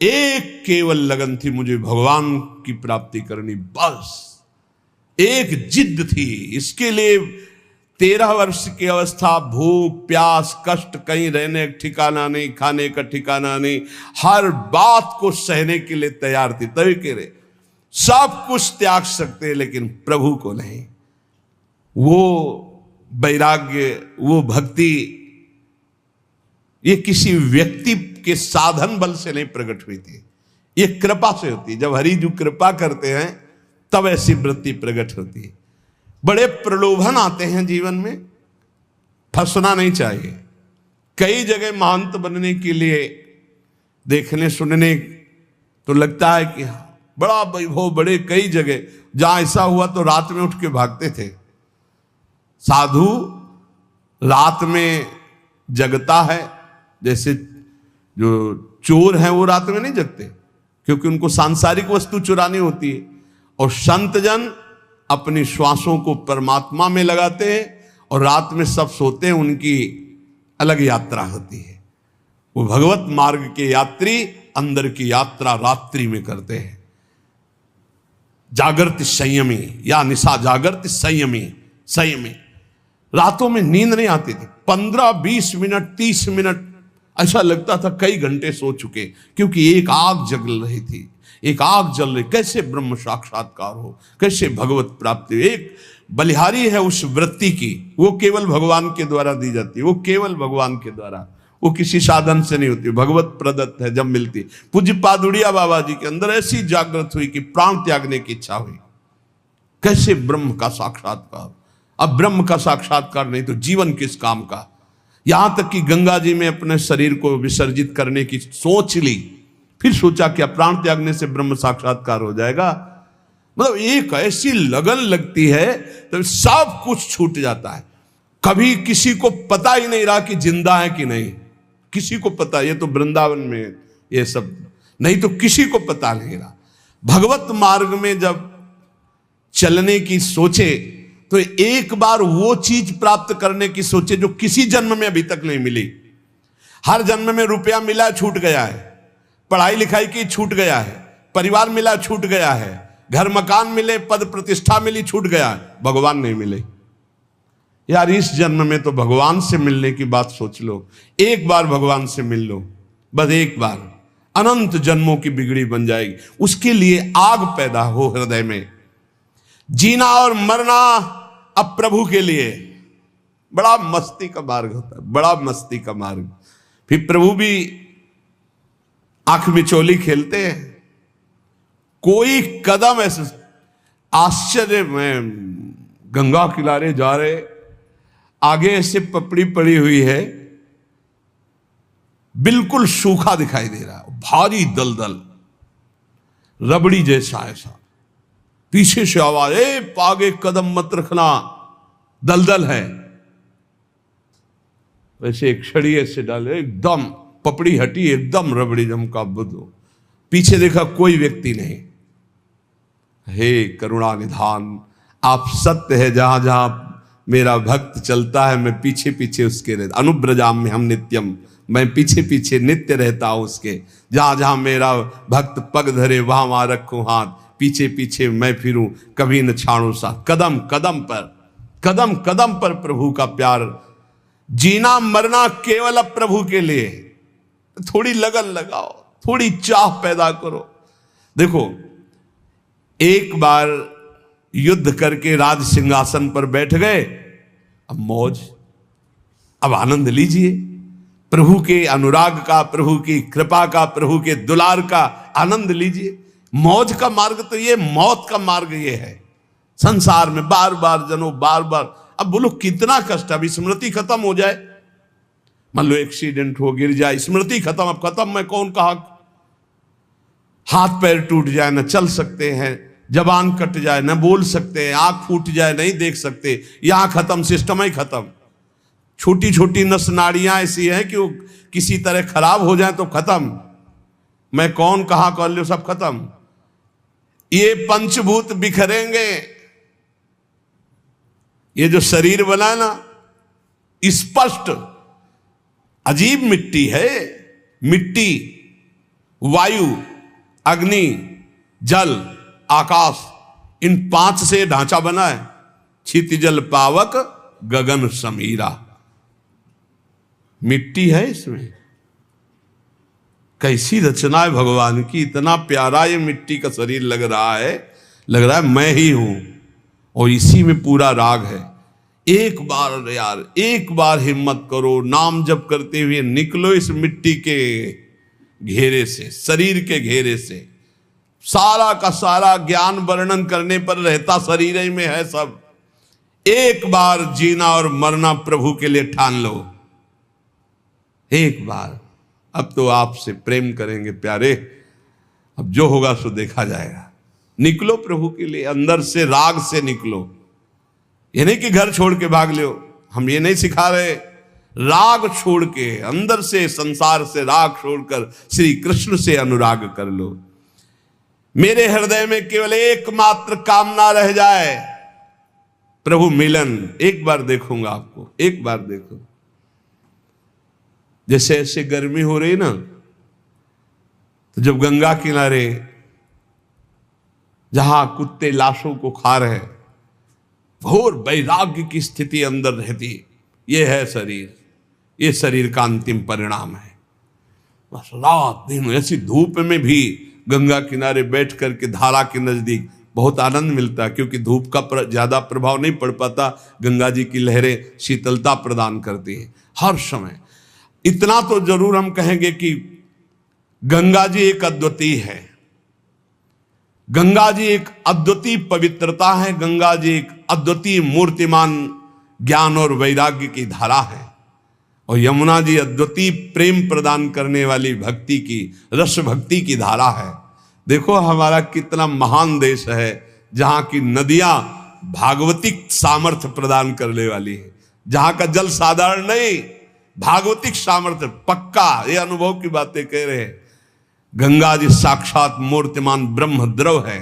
एक केवल लगन थी, मुझे भगवान की प्राप्ति करनी, बस एक जिद थी। इसके लिए 13 वर्ष की अवस्था, भूख प्यास कष्ट, कहीं रहने का ठिकाना नहीं, खाने का ठिकाना नहीं, हर बात को सहने के लिए तैयार थी। तभी कह रहे सब कुछ त्याग सकते लेकिन प्रभु को नहीं। वो वैराग्य, वो भक्ति, ये किसी व्यक्ति के साधन बल से नहीं प्रकट हुई थी, ये कृपा से होती। जब हरि जो कृपा करते हैं तब ऐसी वृत्ति प्रकट होती है। बड़े प्रलोभन आते हैं जीवन में, फंसना नहीं चाहिए। कई जगह महंत बनने के लिए देखने सुनने तो लगता है कि बड़ा वैभव, बड़े कई जगह जहां ऐसा हुआ तो रात में उठ के भागते थे। साधु रात में जगता है, जैसे जो चोर हैं वो रात में नहीं जगते क्योंकि उनको सांसारिक वस्तु चुरानी होती है। और संत जन अपनी श्वासों को परमात्मा में लगाते हैं और रात में सब सोते हैं, उनकी अलग यात्रा होती है। वो भगवत मार्ग के यात्री अंदर की यात्रा रात्रि में करते हैं। जागृत संयमी या निशा जागृत संयमी रातों में नींद नहीं आती थी। 15-20 मिनट 30 मिनट ऐसा लगता था कई घंटे सो चुके, क्योंकि एक आग जल रही थी, एक आग जल रही। कैसे ब्रह्म साक्षात्कार हो, कैसे भगवत प्राप्ति। एक बलिहारी है उस वृत्ति की, वो केवल भगवान के द्वारा दी जाती है, वो केवल भगवान के द्वारा, वो किसी साधन से नहीं होती, भगवत प्रदत्त है। जब मिलती पूज्य पादुड़िया बाबा जी के अंदर ऐसी जागृत हुई कि प्राण त्यागने की इच्छा हुई। कैसे ब्रह्म का साक्षात्कार। अब ब्रह्म का साक्षात्कार नहीं तो जीवन किस काम का। यहां तक कि गंगा जी में अपने शरीर को विसर्जित करने की सोच ली, फिर सोचा क्या प्राण त्यागने से ब्रह्म साक्षात्कार हो जाएगा। मतलब एक ऐसी लगन लगती है तो सब कुछ छूट जाता है। कभी किसी को पता ही नहीं रहा कि जिंदा है कि नहीं, किसी को पता, ये तो वृंदावन में ये सब नहीं तो किसी को पता नहीं रहा। भगवत मार्ग में जब चलने की सोचे तो एक बार वो चीज प्राप्त करने की सोचे जो किसी जन्म में अभी तक नहीं मिली। हर जन्म में रुपया मिला छूट गया है, पढ़ाई लिखाई की छूट गया है, परिवार मिला छूट गया है, घर मकान मिले, पद प्रतिष्ठा मिली छूट गया है, भगवान नहीं मिले। यार इस जन्म में तो भगवान से मिलने की बात सोच लो। एक बार भगवान से मिल लो, बस एक बार, अनंत जन्मों की बिगड़ी बन जाएगी। उसके लिए आग पैदा हो हृदय में। जीना और मरना अब प्रभु के लिए बड़ा मस्ती का मार्ग होता है, बड़ा मस्ती का मार्ग। फिर प्रभु भी आंख मिचोली खेलते हैं। कोई कदम ऐसे आश्चर्य में, गंगा किनारे जा रहे, आगे ऐसे पपड़ी पड़ी हुई है, बिल्कुल सूखा दिखाई दे रहा है, भारी दलदल, रबड़ी जैसा ऐसा। पीछे से आवाज, आगे कदम मत रखना, दलदल है। वैसे एक छड़ी ऐसे डाले, एकदम पपड़ी हटी, एकदम रबड़ी जमका बुद्धो। पीछे देखा कोई व्यक्ति नहीं। हे करुणा निधान, आप सत्य है, जहां जहां मेरा भक्त चलता है मैं पीछे पीछे उसके रहता। अनुब्रजाम में हम नित्यम, मैं पीछे पीछे नित्य रहता हूं उसके। जहां जहां मेरा भक्त पग धरे वहां वहां रखूं हाथ, पीछे पीछे मैं फिरूं, कभी न छाड़ू सा। कदम कदम पर प्रभु का प्यार। जीना मरना केवल अब प्रभु के लिए। थोड़ी लगन लगाओ, थोड़ी चाह पैदा करो। देखो एक बार युद्ध करके राज सिंहासन पर बैठ गए, अब मौज, अब आनंद लीजिए प्रभु के अनुराग का, प्रभु की कृपा का, प्रभु के दुलार का आनंद लीजिए। मौज का मार्ग तो ये, मौत का मार्ग ये है। संसार में बार बार जनो, बार बार, अब बोलो कितना कष्ट। अब स्मृति खत्म हो जाए, मान लो एक्सीडेंट हो, गिर जाए, स्मृति खत्म, अब खत्म, मैं कौन कहा। हाथ पैर टूट जाए, न चल सकते हैं, जबान कट जाए, न बोल सकते हैं, आंख फूट जाए, नहीं देख सकते, यहां खत्म, सिस्टम ही खत्म। छोटी छोटी नस नाड़ियां ऐसी हैं कि वो किसी तरह खराब हो जाए तो खत्म, मैं कौन कहां कर लो, सब खत्म। ये पंचभूत बिखरेंगे। ये जो शरीर बना ना, स्पष्ट अजीब मिट्टी है, मिट्टी वायु, अग्नि, जल, आकाश, इन 5 से ढांचा बना है। छिति जल पावक गगन समीरा, मिट्टी है इसमें। कैसी रचना है भगवान की, इतना प्यारा ये मिट्टी का शरीर लग रहा है मैं ही हूं, और इसी में पूरा राग है। एक बार यार, एक बार हिम्मत करो, नाम जप करते हुए निकलो इस मिट्टी के घेरे से, शरीर के घेरे से। सारा का सारा ज्ञान वर्णन करने पर रहता शरीर ही में है सब। एक बार जीना और मरना प्रभु के लिए ठान लो, एक बार। अब तो आपसे प्रेम करेंगे प्यारे, अब जो होगा सो देखा जाएगा। निकलो प्रभु के लिए, अंदर से राग से निकलो। ये नहीं कि घर छोड़ के भाग लो, हम ये नहीं सिखा रहे। राग छोड़ के, अंदर से संसार से राग छोड़कर श्री कृष्ण से अनुराग कर लो। मेरे हृदय में केवल एकमात्र कामना रह जाए, प्रभु मिलन। एक बार देखूंगा आपको, एक बार देखो। जैसे ऐसे गर्मी हो रही ना, तो जब गंगा किनारे जहां कुत्ते लाशों को खा रहे, घोर वैराग्य की स्थिति अंदर रहती, ये है शरीर, ये शरीर का अंतिम परिणाम है। बस रात दिन ऐसी धूप में भी गंगा किनारे बैठ करके धारा के नजदीक बहुत आनंद मिलता है, क्योंकि धूप का ज्यादा प्रभाव नहीं पड़ पाता। गंगा जी की लहरें शीतलता प्रदान करती है हर समय। इतना तो जरूर हम कहेंगे कि गंगा जी एक अद्वितीय है, गंगा जी एक अद्वितीय पवित्रता है, गंगा जी एक अद्वितीय मूर्तिमान ज्ञान और वैराग्य की धारा है, और यमुना जी अद्वितीय प्रेम प्रदान करने वाली भक्ति की, रस भक्ति की धारा है। देखो हमारा कितना महान देश है, जहां की नदियां भागवतिक सामर्थ्य प्रदान करने वाली है, जहां का जल साधारण नहीं, भागवतिक सामर्थ्य पक्का। ये अनुभव की बातें कह रहे हैं। गंगा जी साक्षात मूर्तिमान ब्रह्म द्रव है,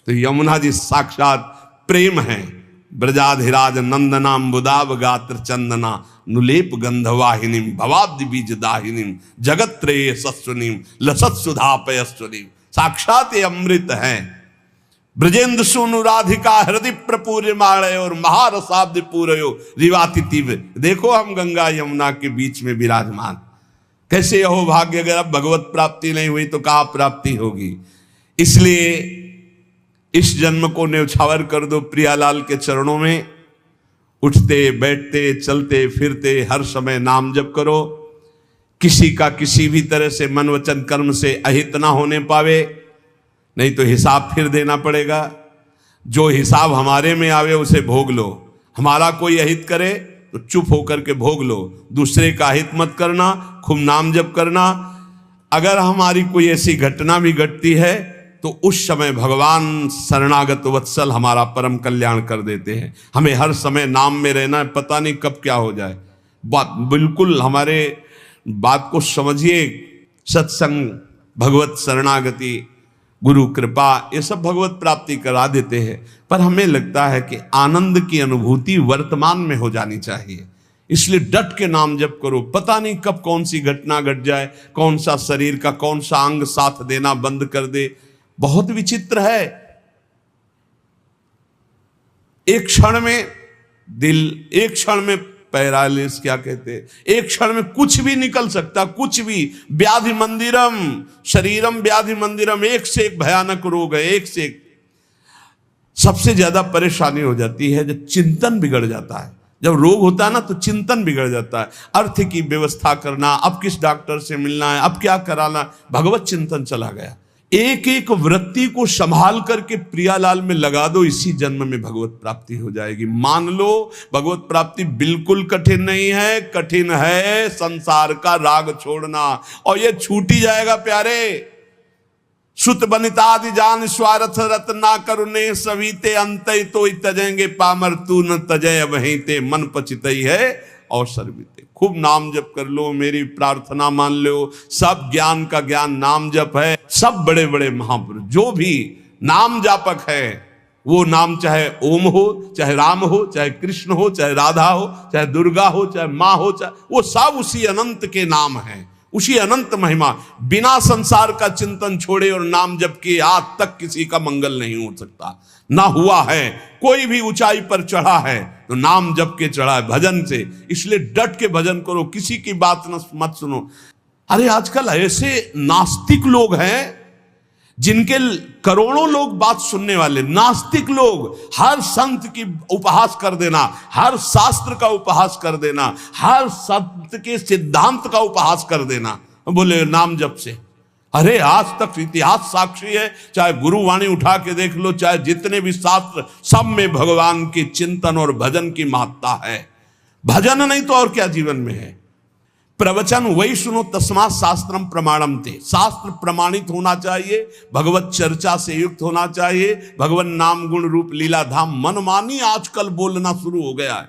तो यमुना जी साक्षात प्रेम है। ब्रजाधिराज नंदनाम बुदाब गात्र चंदना नुलेप गंधवाहिनीम भवाब्दि बीज दाहिनीम जगत त्रय सस्वनीम लसत सुधा पयस्वनीम। साक्षात ये अमृत है। ब्रजेंद्र सुनु राधिका हृदय प्रपूर्य माणय और महारसाब्द पूरयो रिवातिथिव। देखो हम गंगा यमुना के बीच में विराजमान, कैसे हो भाग्य। अगर अब भगवत प्राप्ति नहीं हुई तो कहाँ प्राप्ति होगी। इसलिए इस जन्म को न्यौछावर कर दो प्रियालाल के चरणों में। उठते बैठते चलते फिरते हर समय नाम जप करो। किसी का किसी भी तरह से मन वचन कर्म से अहित ना होने पावे, नहीं तो हिसाब फिर देना पड़ेगा। जो हिसाब हमारे में आवे उसे भोग लो। हमारा कोई अहित करे तो चुप होकर के भोग लो, दूसरे का हित मत करना, खूब नाम जप करना। अगर हमारी कोई ऐसी घटना भी घटती है तो उस समय भगवान शरणागत वत्सल हमारा परम कल्याण कर देते हैं। हमें हर समय नाम में रहना है, पता नहीं कब क्या हो जाए। बात बिल्कुल हमारे बात को समझिए। सत्संग, भगवत शरणागति, गुरु कृपा, ये सब भगवत प्राप्ति करा देते हैं, पर हमें लगता है कि आनंद की अनुभूति वर्तमान में हो जानी चाहिए। इसलिए डट के नाम जप करो। पता नहीं कब कौन सी घटना घट जाए, कौन सा शरीर का कौन सा अंग साथ देना बंद कर दे। बहुत विचित्र है। एक क्षण में दिल, एक क्षण में पैरालिस क्या कहते हैं, एक क्षण में कुछ भी निकल सकता, कुछ भी। व्याधि मंदिरम शरीरम व्याधि मंदिरम, एक से एक भयानक रोग है, एक से एक। सबसे ज्यादा परेशानी हो जाती है जब चिंतन बिगड़ जाता है। जब रोग होता है ना तो चिंतन बिगड़ जाता है। अर्थ की व्यवस्था करना, अब किस डॉक्टर से मिलना है, अब क्या कराना, भगवत चिंतन चला गया। एक एक वृत्ति को संभाल करके प्रियालाल में लगा दो, इसी जन्म में भगवत प्राप्ति हो जाएगी। मान लो भगवत प्राप्ति बिल्कुल कठिन नहीं है, कठिन है संसार का राग छोड़ना, और ये छूट ही जाएगा प्यारे। सुत बनितादि जान स्वार्थ रत ना करुणे सवीते अंत तो तजेंगे पामर तू न तजय वहीं ते मन पचितई है और सर्विते। खूब नाम जप कर लो, मेरी प्रार्थना मान लो। सब ज्ञान का ज्ञान नाम जप है। सब बड़े बड़े महापुरुष जो भी नाम जापक है, वो नाम चाहे ओम हो, चाहे राम हो, चाहे कृष्ण हो, चाहे राधा हो, चाहे दुर्गा हो, चाहे माँ हो, चाहे वो सब उसी अनंत के नाम हैं। उसी अनंत महिमा। बिना संसार का चिंतन छोड़े और नाम जप के आज तक किसी का मंगल नहीं हो सकता, ना हुआ है। कोई भी ऊंचाई पर चढ़ा है तो नाम जप के चढ़ा है, भजन से। इसलिए डट के भजन करो, किसी की बात मत सुनो। अरे आजकल ऐसे नास्तिक लोग हैं जिनके करोड़ों लोग बात सुनने वाले, नास्तिक लोग। हर संत की उपहास कर देना, हर शास्त्र का उपहास कर देना, हर संत के सिद्धांत का उपहास कर देना, बोले नाम जप से। अरे आज तक इतिहास साक्षी है, चाहे गुरुवाणी उठा के देख लो, चाहे जितने भी शास्त्र, सब में भगवान के चिंतन और भजन की महत्ता है। भजन नहीं तो और क्या जीवन में है। प्रवचन वही सुनो, तस्मात् शास्त्रम प्रमाणम ते। शास्त्र प्रमाणित होना चाहिए, भगवत चर्चा से युक्त होना चाहिए, भगवान नाम गुण रूप लीला धाम। मनमानी आजकल बोलना शुरू हो गया है।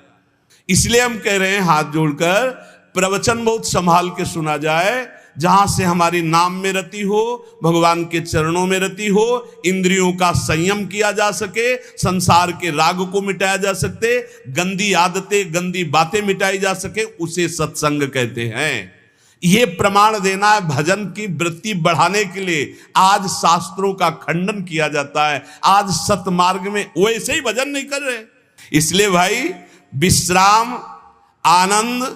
इसलिए हम कह रहे हैं हाथ जोड़कर, प्रवचन बहुत संभाल के सुना जाए, जहां से हमारी नाम में रति हो, भगवान के चरणों में रति हो, इंद्रियों का संयम किया जा सके, संसार के राग को मिटाया जा सके, गंदी आदतें गंदी बातें मिटाई जा सके, उसे सत्संग कहते हैं। ये प्रमाण देना है भजन की वृत्ति बढ़ाने के लिए। आज शास्त्रों का खंडन किया जाता है, आज सतमार्ग में वैसे ही भजन नहीं कर रहे। इसलिए भाई विश्राम, आनंद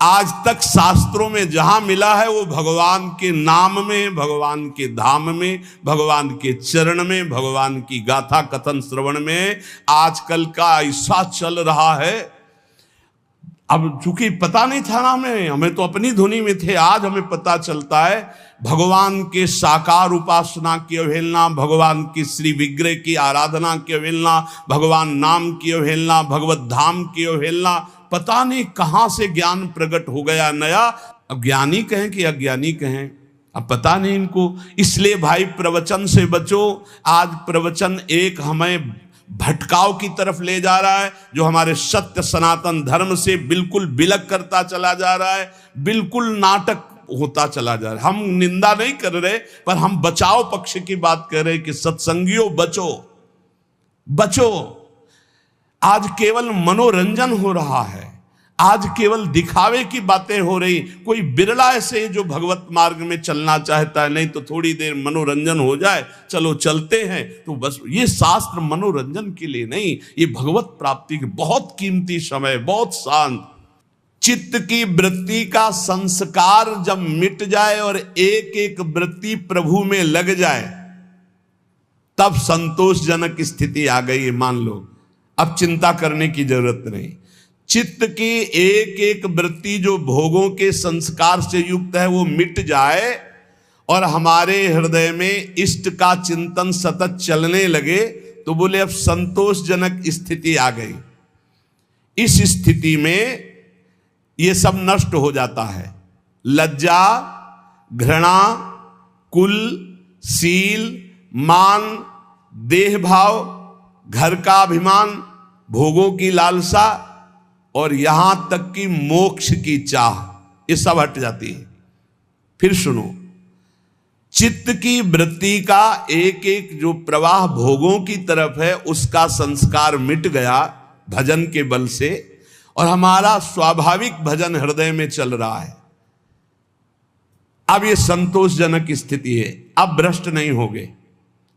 आज तक शास्त्रों में जहां मिला है वो भगवान के नाम में, भगवान के धाम में, भगवान के चरण में, भगवान की गाथा कथन श्रवण में। आजकल का ऐसा चल रहा है, अब चूंकि पता नहीं था ना हमें तो अपनी धुनी में थे, आज हमें पता चलता है भगवान के साकार उपासना की अवहेलना, भगवान की श्री विग्रह की आराधना की अवहेलना, भगवान नाम की अवहेलना, भगवत धाम की अवहेलना। पता नहीं कहां से ज्ञान प्रकट हो गया नया। अब ज्ञानी कहें कि अज्ञानी कहें, अब पता नहीं इनको। इसलिए भाई प्रवचन से बचो। आज प्रवचन एक हमें भटकाव की तरफ ले जा रहा है, जो हमारे सत्य सनातन धर्म से बिल्कुल विलग करता चला जा रहा है, बिल्कुल नाटक होता चला जा रहा है। हम निंदा नहीं कर रहे, पर हम बचाव पक्ष की बात कर रहे हैं कि सत्संगियों बचो, बचो। आज केवल मनोरंजन हो रहा है, आज केवल दिखावे की बातें हो रही। कोई बिरला ऐसे जो भगवत मार्ग में चलना चाहता है, नहीं तो थोड़ी देर मनोरंजन हो जाए, चलो चलते हैं, तो बस। ये शास्त्र मनोरंजन के लिए नहीं, ये भगवत प्राप्ति के बहुत कीमती समय, बहुत शांत। चित्त की वृत्ति का संस्कार जब मिट जाए और एक एक वृत्ति प्रभु में लग जाए, तब संतोषजनक स्थिति आ गई। मान लो अब चिंता करने की जरूरत नहीं। चित्त की एक एक वृत्ति जो भोगों के संस्कार से युक्त है वो मिट जाए और हमारे हृदय में इष्ट का चिंतन सतत चलने लगे, तो बोले अब संतोषजनक स्थिति आ गई। इस स्थिति में ये सब नष्ट हो जाता है। लज्जा, घृणा, कुल, सील, मान, देह भाव, घर का अभिमान, भोगों की लालसा और यहां तक कि मोक्ष की चाह, ये सब हट जाती है। फिर सुनो, चित्त की वृत्ति का एक एक जो प्रवाह भोगों की तरफ है, उसका संस्कार मिट गया भजन के बल से, और हमारा स्वाभाविक भजन हृदय में चल रहा है। अब ये संतोषजनक स्थिति है, अब भ्रष्ट नहीं होगे।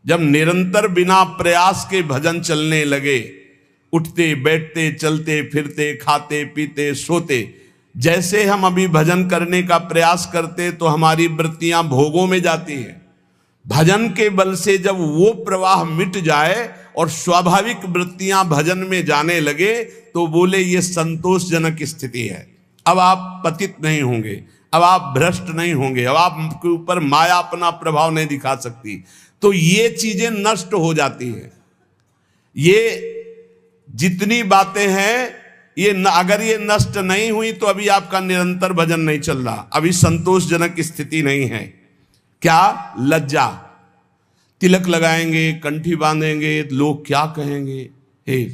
जब निरंतर बिना प्रयास के भजन चलने लगे, उठते बैठते चलते फिरते खाते पीते सोते, जैसे हम अभी भजन करने का प्रयास करते तो हमारी वृत्तियां भोगों में जाती हैं। भजन के बल से जब वो प्रवाह मिट जाए और स्वाभाविक वृत्तियां भजन में जाने लगे, तो बोले ये संतोषजनक स्थिति है। अब आप पतित नहीं होंगे, अब आप भ्रष्ट नहीं होंगे, अब आपके ऊपर माया अपना प्रभाव नहीं दिखा सकती। तो ये चीजें नष्ट हो जाती हैं। ये जितनी बातें हैं, ये अगर ये नष्ट नहीं हुई तो अभी आपका निरंतर भजन नहीं चल रहा, अभी संतोषजनक स्थिति नहीं है। क्या? लज्जा। तिलक लगाएंगे, कंठी बांधेंगे, लोग क्या कहेंगे? हे,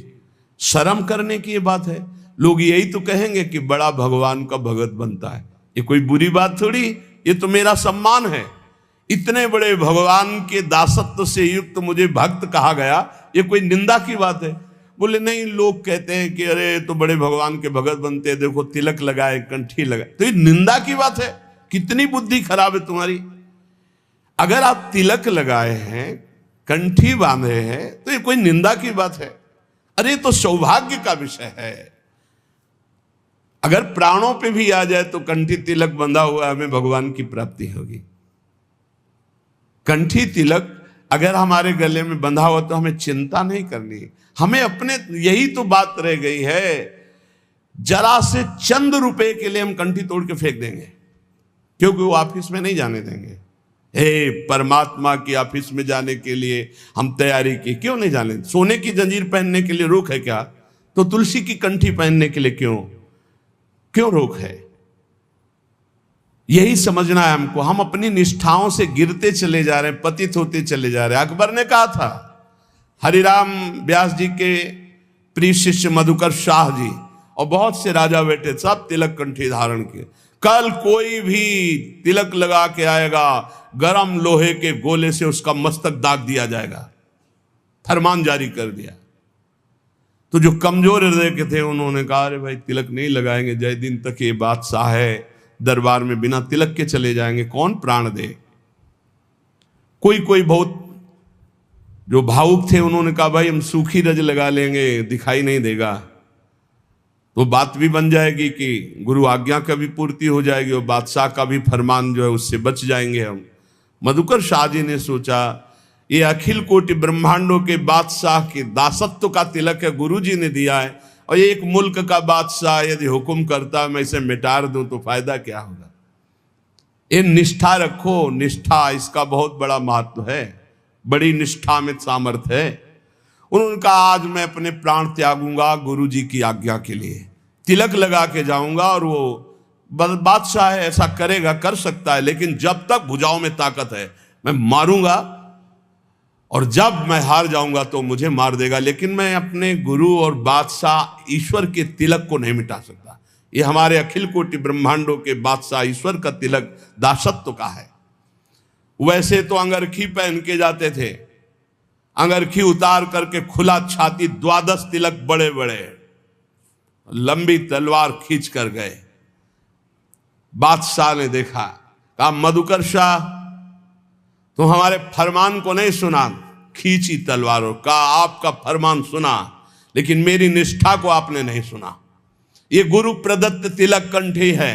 शर्म करने की ये बात है। लोग यही तो कहेंगे कि बड़ा भगवान का भगत बनता है। ये कोई बुरी बात थोड़ी, ये तो मेरा सम्मान है। इतने बड़े भगवान के दासत्व से युक्त मुझे भक्त कहा गया, ये कोई निंदा की बात है? बोले नहीं, लोग कहते हैं कि अरे तो बड़े भगवान के भगत बनते हैं, देखो तिलक लगाए, कंठी लगाए, तो ये निंदा की बात है? कितनी बुद्धि खराब है तुम्हारी। अगर आप तिलक लगाए हैं, कंठी बांधे हैं, तो ये कोई निंदा की बात है? अरे तो सौभाग्य का विषय है। अगर प्राणों पे भी आ जाए तो कंठी तिलक बंधा हुआ हमें भगवान की प्राप्ति होगी। कंठी तिलक अगर हमारे गले में बंधा हुआ तो हमें चिंता नहीं करनी। हमें अपने, यही तो बात रह गई है, जरा से चंद रुपए के लिए हम कंठी तोड़ के फेंक देंगे, क्योंकि वो ऑफिस में नहीं जाने देंगे। हे परमात्मा की ऑफिस में जाने के लिए हम तैयारी की, क्यों नहीं जाने? सोने की जंजीर पहनने के लिए रोक है क्या? तो तुलसी की कंठी पहनने के लिए क्यों रोक है? यही समझना है हमको। हम अपनी निष्ठाओं से गिरते चले जा रहे हैं, पतित होते चले जा रहे हैं। अकबर ने कहा था, हरिराम व्यास जी के प्रिय शिष्य मधुकर शाह जी और बहुत से राजा बेटे सब तिलक कंठी धारण किए। कल कोई भी तिलक लगा के आएगा, गरम लोहे के गोले से उसका मस्तक दाग दिया जाएगा, फरमान जारी कर दिया। तो जो कमजोर हृदय के थे उन्होंने कहा, अरे भाई तिलक नहीं लगाएंगे, जय दिन तक ये बादशाह है, दरबार में बिना तिलक के चले जाएंगे, कौन प्राण दे। कोई बहुत जो भावुक थे उन्होंने कहा, भाई हम सूखी रज लगा लेंगे, दिखाई नहीं देगा, तो बात भी बन जाएगी कि गुरु आज्ञा का भी पूर्ति हो जाएगी और बादशाह का भी फरमान जो है उससे बच जाएंगे हम। मधुकर शाह जी ने सोचा, ये अखिल कोटि ब्रह्मांडों के बादशाह के दासत्व का तिलक है, गुरु जी ने दिया है, और ये एक मुल्क का बादशाह यदि हुक्म करता मैं इसे मिटार दूं तो फायदा क्या होगा। ये निष्ठा रखो, निष्ठा इसका बहुत बड़ा महत्व है, बड़ी निष्ठा में सामर्थ्य है। उन्होंने कहा, आज मैं अपने प्राण त्यागूंगा गुरु जी की आज्ञा के लिए, तिलक लगा के जाऊंगा, और वो बादशाह है, ऐसा करेगा, कर सकता है, लेकिन जब तक भुजाओं में ताकत है मैं मारूंगा, और जब मैं हार जाऊंगा तो मुझे मार देगा, लेकिन मैं अपने गुरु और बादशाह ईश्वर के तिलक को नहीं मिटा सकता। ये हमारे अखिल कोटि ब्रह्मांडों के बादशाह ईश्वर का तिलक दासत्व का है। वैसे तो अंगरखी पहन के जाते थे, अंगरखी उतार करके खुला छाती, 12 तिलक बड़े बड़े, लंबी तलवार खींच कर गए। बादशाह ने देखा, कहा, मधुकर शाह तुम हमारे फरमान को नहीं सुना, खींची तलवारों, कहा आपका फरमान सुना लेकिन मेरी निष्ठा को आपने नहीं सुना। ये गुरु प्रदत्त तिलक कंठी है,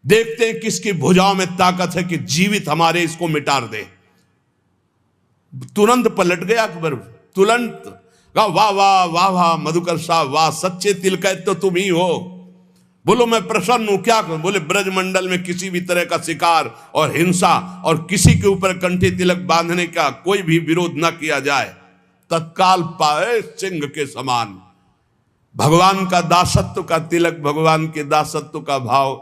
देखते हैं किसकी भुजाओं में ताकत है कि जीवित हमारे इसको मिटार दे। तुरंत पलट गया अकबर, तुरंत कहा, वाह वाह वाह वाह मधुकर साहब वाह, सच्चे तिलकैत तो तुम ही हो। बोलो मैं प्रसन्न हूं, क्या करूं? बोले ब्रजमंडल में किसी भी तरह का शिकार और हिंसा और किसी के ऊपर कंठी तिलक बांधने का कोई भी विरोध न किया जाए, तत्काल पाए सिंह के समान। भगवान का दासत्व का तिलक, भगवान के दासत्व का भाव,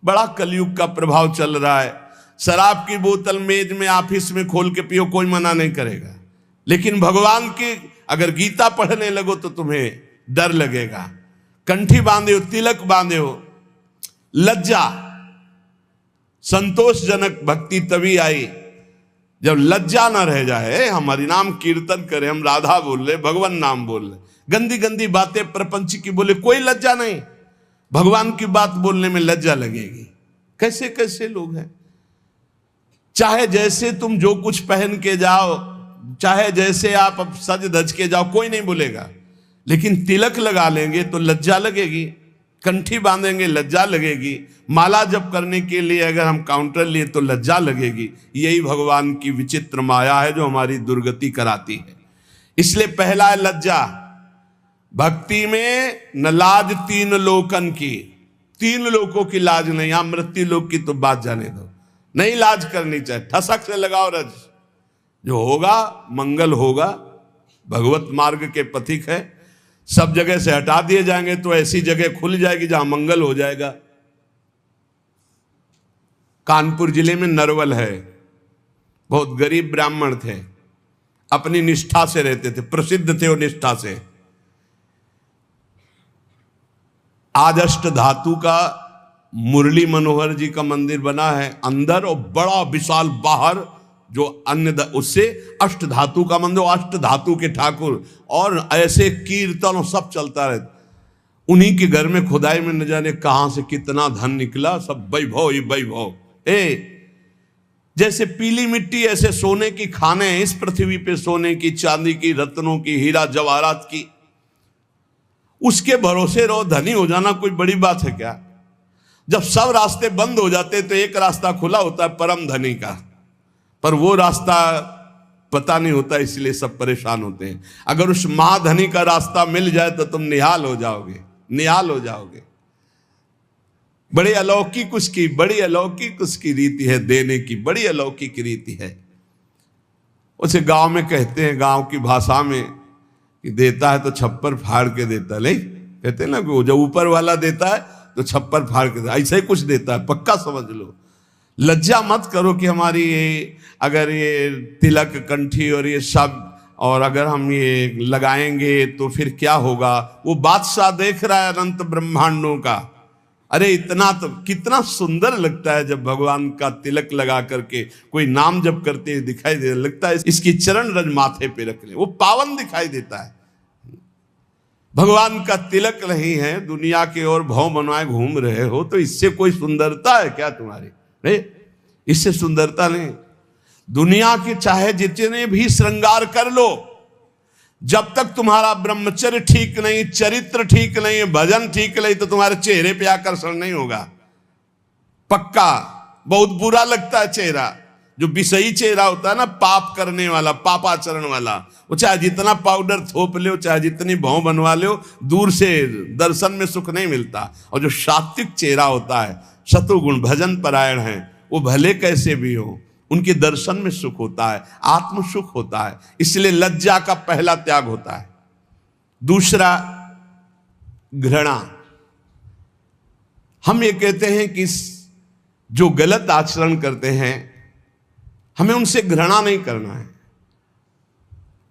बड़ा कलयुग का प्रभाव चल रहा है। शराब की बोतल मेज में ऑफिस में खोल के पियो, कोई मना नहीं करेगा, लेकिन भगवान की अगर गीता पढ़ने लगो तो तुम्हें डर लगेगा। कंठी बांधे हो, तिलक बांधे हो, लज्जा, संतोषजनक भक्ति तभी आई जब लज्जा ना रह जाए। हम हरिनाम कीर्तन करें, हम राधा बोल रहे, भगवान नाम बोल रहे, गंदी गंदी बातें प्रपंच की बोले, कोई लज्जा नहीं। भगवान की बात बोलने में लज्जा लगेगी। कैसे कैसे लोग हैं, चाहे जैसे तुम जो कुछ पहन के जाओ, चाहे जैसे आप सज धज के जाओ, कोई नहीं बोलेगा, लेकिन तिलक लगा लेंगे तो लज्जा लगेगी, कंठी बांधेंगे लज्जा लगेगी, माला जप करने के लिए अगर हम काउंटर लिए तो लज्जा लगेगी। यही भगवान की विचित्र माया है जो हमारी दुर्गति कराती है। इसलिए पहला है लज्जा। भक्ति में न लाज तीन लोकन की, 3 लोगों की लाज नहीं, यहां मृत्यु लोक की तो बात जाने दो, नहीं लाज करनी चाहिए। ठसक से लगाओ रज, जो होगा मंगल होगा, भगवत मार्ग के पथिक है, सब जगह से हटा दिए जाएंगे तो ऐसी जगह खुल जाएगी जहां मंगल हो जाएगा। कानपुर जिले में नरवल है, बहुत गरीब ब्राह्मण थे, अपनी निष्ठा से रहते थे, प्रसिद्ध थे वो निष्ठा से। आज अष्ट धातु का मुरली मनोहर जी का मंदिर बना है अंदर, और बड़ा विशाल बाहर जो अन्य उससे अष्ट धातु का मंदिर, अष्ट धातु के ठाकुर, और ऐसे कीर्तन सब चलता रहता। उन्हीं के घर में खुदाई में न जाने कहां से कितना धन निकला, सब वैभव ही वैभव। जैसे पीली मिट्टी ऐसे सोने की खाने हैं इस पृथ्वी पे, सोने की, चांदी की, रत्नों की, हीरा जवाहरात की। उसके भरोसे रहो, धनी हो जाना कोई बड़ी बात है क्या? जब सब रास्ते बंद हो जाते तो एक रास्ता खुला होता है परम धनी का, पर वो रास्ता पता नहीं होता, इसलिए सब परेशान होते हैं। अगर उस महाधनी का रास्ता मिल जाए तो तुम निहाल हो जाओगे, निहाल हो जाओगे। बड़ी अलौकिक उसकी, बड़ी अलौकिक उसकी रीति है देने की, बड़ी अलौकिक रीति है। उसे गांव में कहते हैं, गांव की भाषा में, कि देता है तो छप्पर फाड़ के देता है। नहीं कहते ना, जब ऊपर वाला देता है तो छप्पर फाड़ के देता है, ऐसा ही कुछ देता है, पक्का समझ लो। लज्जा मत करो कि हमारी ये, अगर ये तिलक, कंठी और ये सब, और अगर हम ये लगाएंगे तो फिर क्या होगा। वो बादशाह देख रहा है अनंत ब्रह्मांडों का। अरे इतना तो कितना सुंदर लगता है जब भगवान का तिलक लगा करके कोई नाम जप करते हुए दिखाई दे, लगता है इसकी चरण रज माथे पे रख ले, वो पावन दिखाई देता है। भगवान का तिलक नहीं है, दुनिया के और भव बनवाए घूम रहे हो, तो इससे कोई सुंदरता है क्या तुम्हारी? नहीं, इससे सुंदरता नहीं। दुनिया के चाहे जितने भी श्रृंगार कर लो, जब तक तुम्हारा ब्रह्मचर्य ठीक नहीं, चरित्र ठीक नहीं, भजन ठीक नहीं, तो तुम्हारे चेहरे पे आकर्षण नहीं होगा, पक्का। बहुत बुरा लगता है चेहरा, जो विषयी चेहरा होता है ना, पाप करने वाला, पापाचरण वाला, वो चाहे जितना पाउडर थोप लो, चाहे जितनी भौं बनवा लो, दूर से दर्शन में सुख नहीं मिलता। और जो सात्विक चेहरा होता है, शत्रुगुण भजन परायण है, वो भले कैसे भी हो, उनके दर्शन में सुख होता है, आत्म सुख होता है। इसलिए लज्जा का पहला त्याग होता है। दूसरा, घृणा। हम ये कहते हैं कि जो गलत आचरण करते हैं, हमें उनसे घृणा नहीं करना है।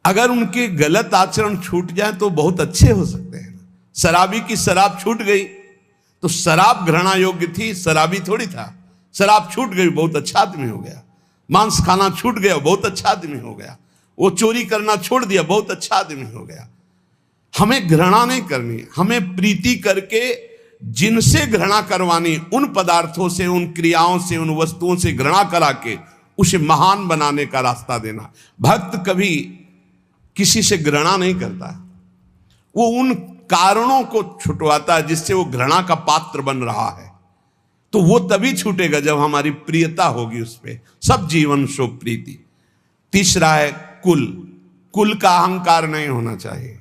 अगर उनके गलत आचरण छूट जाए तो बहुत अच्छे हो सकते हैं। शराबी की शराब छूट गई तो शराब घृणा योग्य थी, शराबी थोड़ी था। शराब छूट गई, बहुत अच्छा आदमी हो गया। मांस खाना छूट गया, बहुत अच्छा आदमी हो गया। वो चोरी करना छोड़ दिया, बहुत अच्छा आदमी हो गया। हमें घृणा नहीं करनी, हमें प्रीति करके जिनसे घृणा करवानी, उन पदार्थों से, उन क्रियाओं से, उन वस्तुओं से घृणा करा के उसे महान बनाने का रास्ता देना। भक्त कभी किसी से घृणा नहीं करता, वो उन कारणों को छुटवाता है जिससे वो घृणा का पात्र बन रहा है। तो वो तभी छूटेगा जब हमारी प्रियता होगी उस पर। सब जीवन शोक प्रीति। तीसरा है कुल। कुल का अहंकार नहीं होना चाहिए,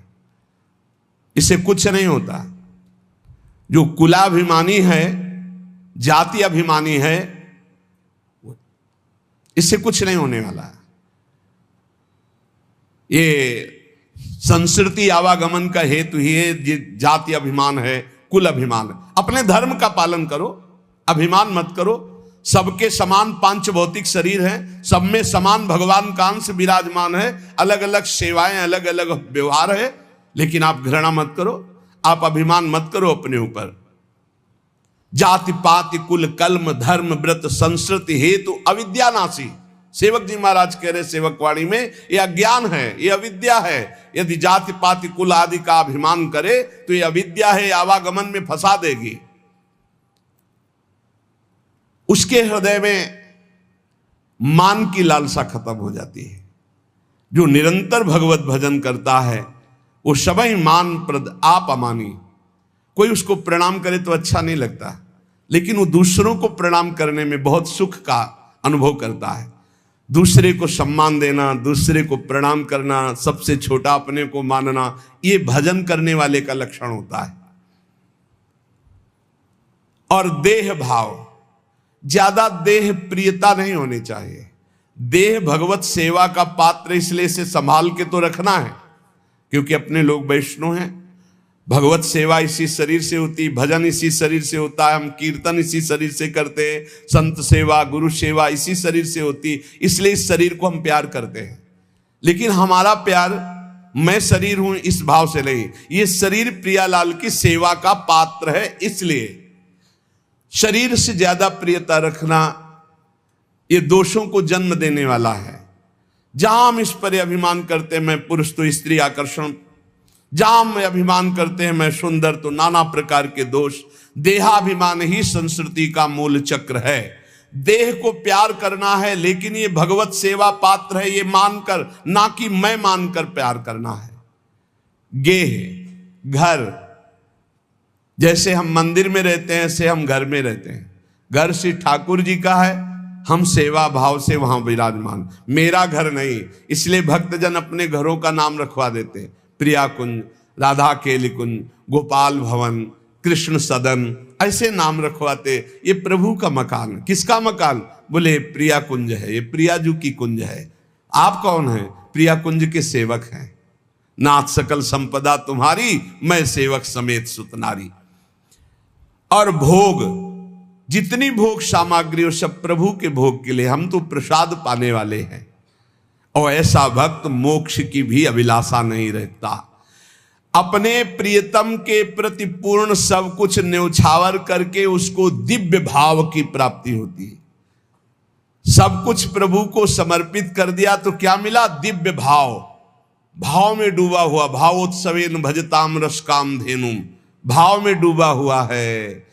इससे कुछ नहीं होता। जो कुलाभिमानी है, जाति अभिमानी है, इससे कुछ नहीं होने वाला है। ये संस्कृति आवागमन का हेतु ही है, जाति अभिमान है, कुल अभिमान है। अपने धर्म का पालन करो, अभिमान मत करो। सबके समान पांच भौतिक शरीर हैं, सब में समान भगवान का अंश विराजमान है, अलग अलग सेवाएं, अलग अलग व्यवहार है, लेकिन आप घृणा मत करो, आप अभिमान मत करो अपने ऊपर। जाति पाति कुल कल्म धर्म व्रत संस्कृति हेतु अविद्यानाशी। सेवक जी महाराज कह रहे सेवक वाणी में, यह अज्ञान है, यह अविद्या है। यदि जाति पाति कुल आदि का अभिमान करे तो यह अविद्या है, आवागमन में फंसा देगी। उसके हृदय में मान की लालसा खत्म हो जाती है। जो निरंतर भगवत भजन करता है वो सभी मान प्रद आप अमानी। कोई उसको प्रणाम करे तो अच्छा नहीं लगता, लेकिन वो दूसरों को प्रणाम करने में बहुत सुख का अनुभव करता है। दूसरे को सम्मान देना, दूसरे को प्रणाम करना, सबसे छोटा अपने को मानना, ये भजन करने वाले का लक्षण होता है। और देह भाव, ज्यादा देह प्रियता नहीं होनी चाहिए। देह भगवत सेवा का पात्र, इसलिए इसे संभाल के तो रखना है, क्योंकि अपने लोग वैष्णव हैं। भगवत सेवा इसी शरीर से होती, भजन इसी शरीर से होता है, हम कीर्तन इसी शरीर से करते हैं, संत सेवा गुरु सेवा इसी शरीर से होती, इसलिए इस शरीर को हम प्यार करते हैं। लेकिन हमारा प्यार मैं शरीर हूं इस भाव से नहीं, ये शरीर प्रियालाल की सेवा का पात्र है, इसलिए शरीर से ज्यादा प्रियता रखना ये दोषों को जन्म देने वाला है। जहां हम इस पर अभिमान करते हैं, मैं पुरुष तो स्त्री आकर्षण जहां में अभिमान करते हैं मैं सुंदर, तो नाना प्रकार के दोष। देहाभिमान ही संस्कृति का मूल चक्र है। देह को प्यार करना है, लेकिन ये भगवत सेवा पात्र है ये मानकर, ना कि मैं मानकर प्यार करना है। गेह, घर, जैसे हम मंदिर में रहते हैं ऐसे हम घर में रहते हैं। घर श्री ठाकुर जी का है, हम सेवा भाव से वहां विराजमान। मेरा घर नहीं, इसलिए भक्तजन अपने घरों का नाम रखवा देते हैं। प्रिया कुंज, राधा केली कुंज, गोपाल भवन, कृष्ण सदन, ऐसे नाम रखवाते। ये प्रभु का मकान। किसका मकान? बोले प्रिया कुंज है, ये प्रियाजू की कुंज है। आप कौन हैं? प्रिया कुंज के सेवक हैं। नाथ सकल संपदा तुम्हारी, मैं सेवक समेत सुतनारी। और भोग, जितनी भोग सामग्री वो सब प्रभु के भोग के लिए, हम तो प्रसाद पाने वाले हैं। और ऐसा भक्त मोक्ष की भी अभिलाषा नहीं रखता। अपने प्रियतम के प्रति पूर्ण सब कुछ न्यौछावर करके उसको दिव्य भाव की प्राप्ति होती है। सब कुछ प्रभु को समर्पित कर दिया तो क्या मिला? दिव्य भाव। भाव में डूबा हुआ, भावोत्सवेन भजताम रसकाम धेनुम, भाव में डूबा हुआ है,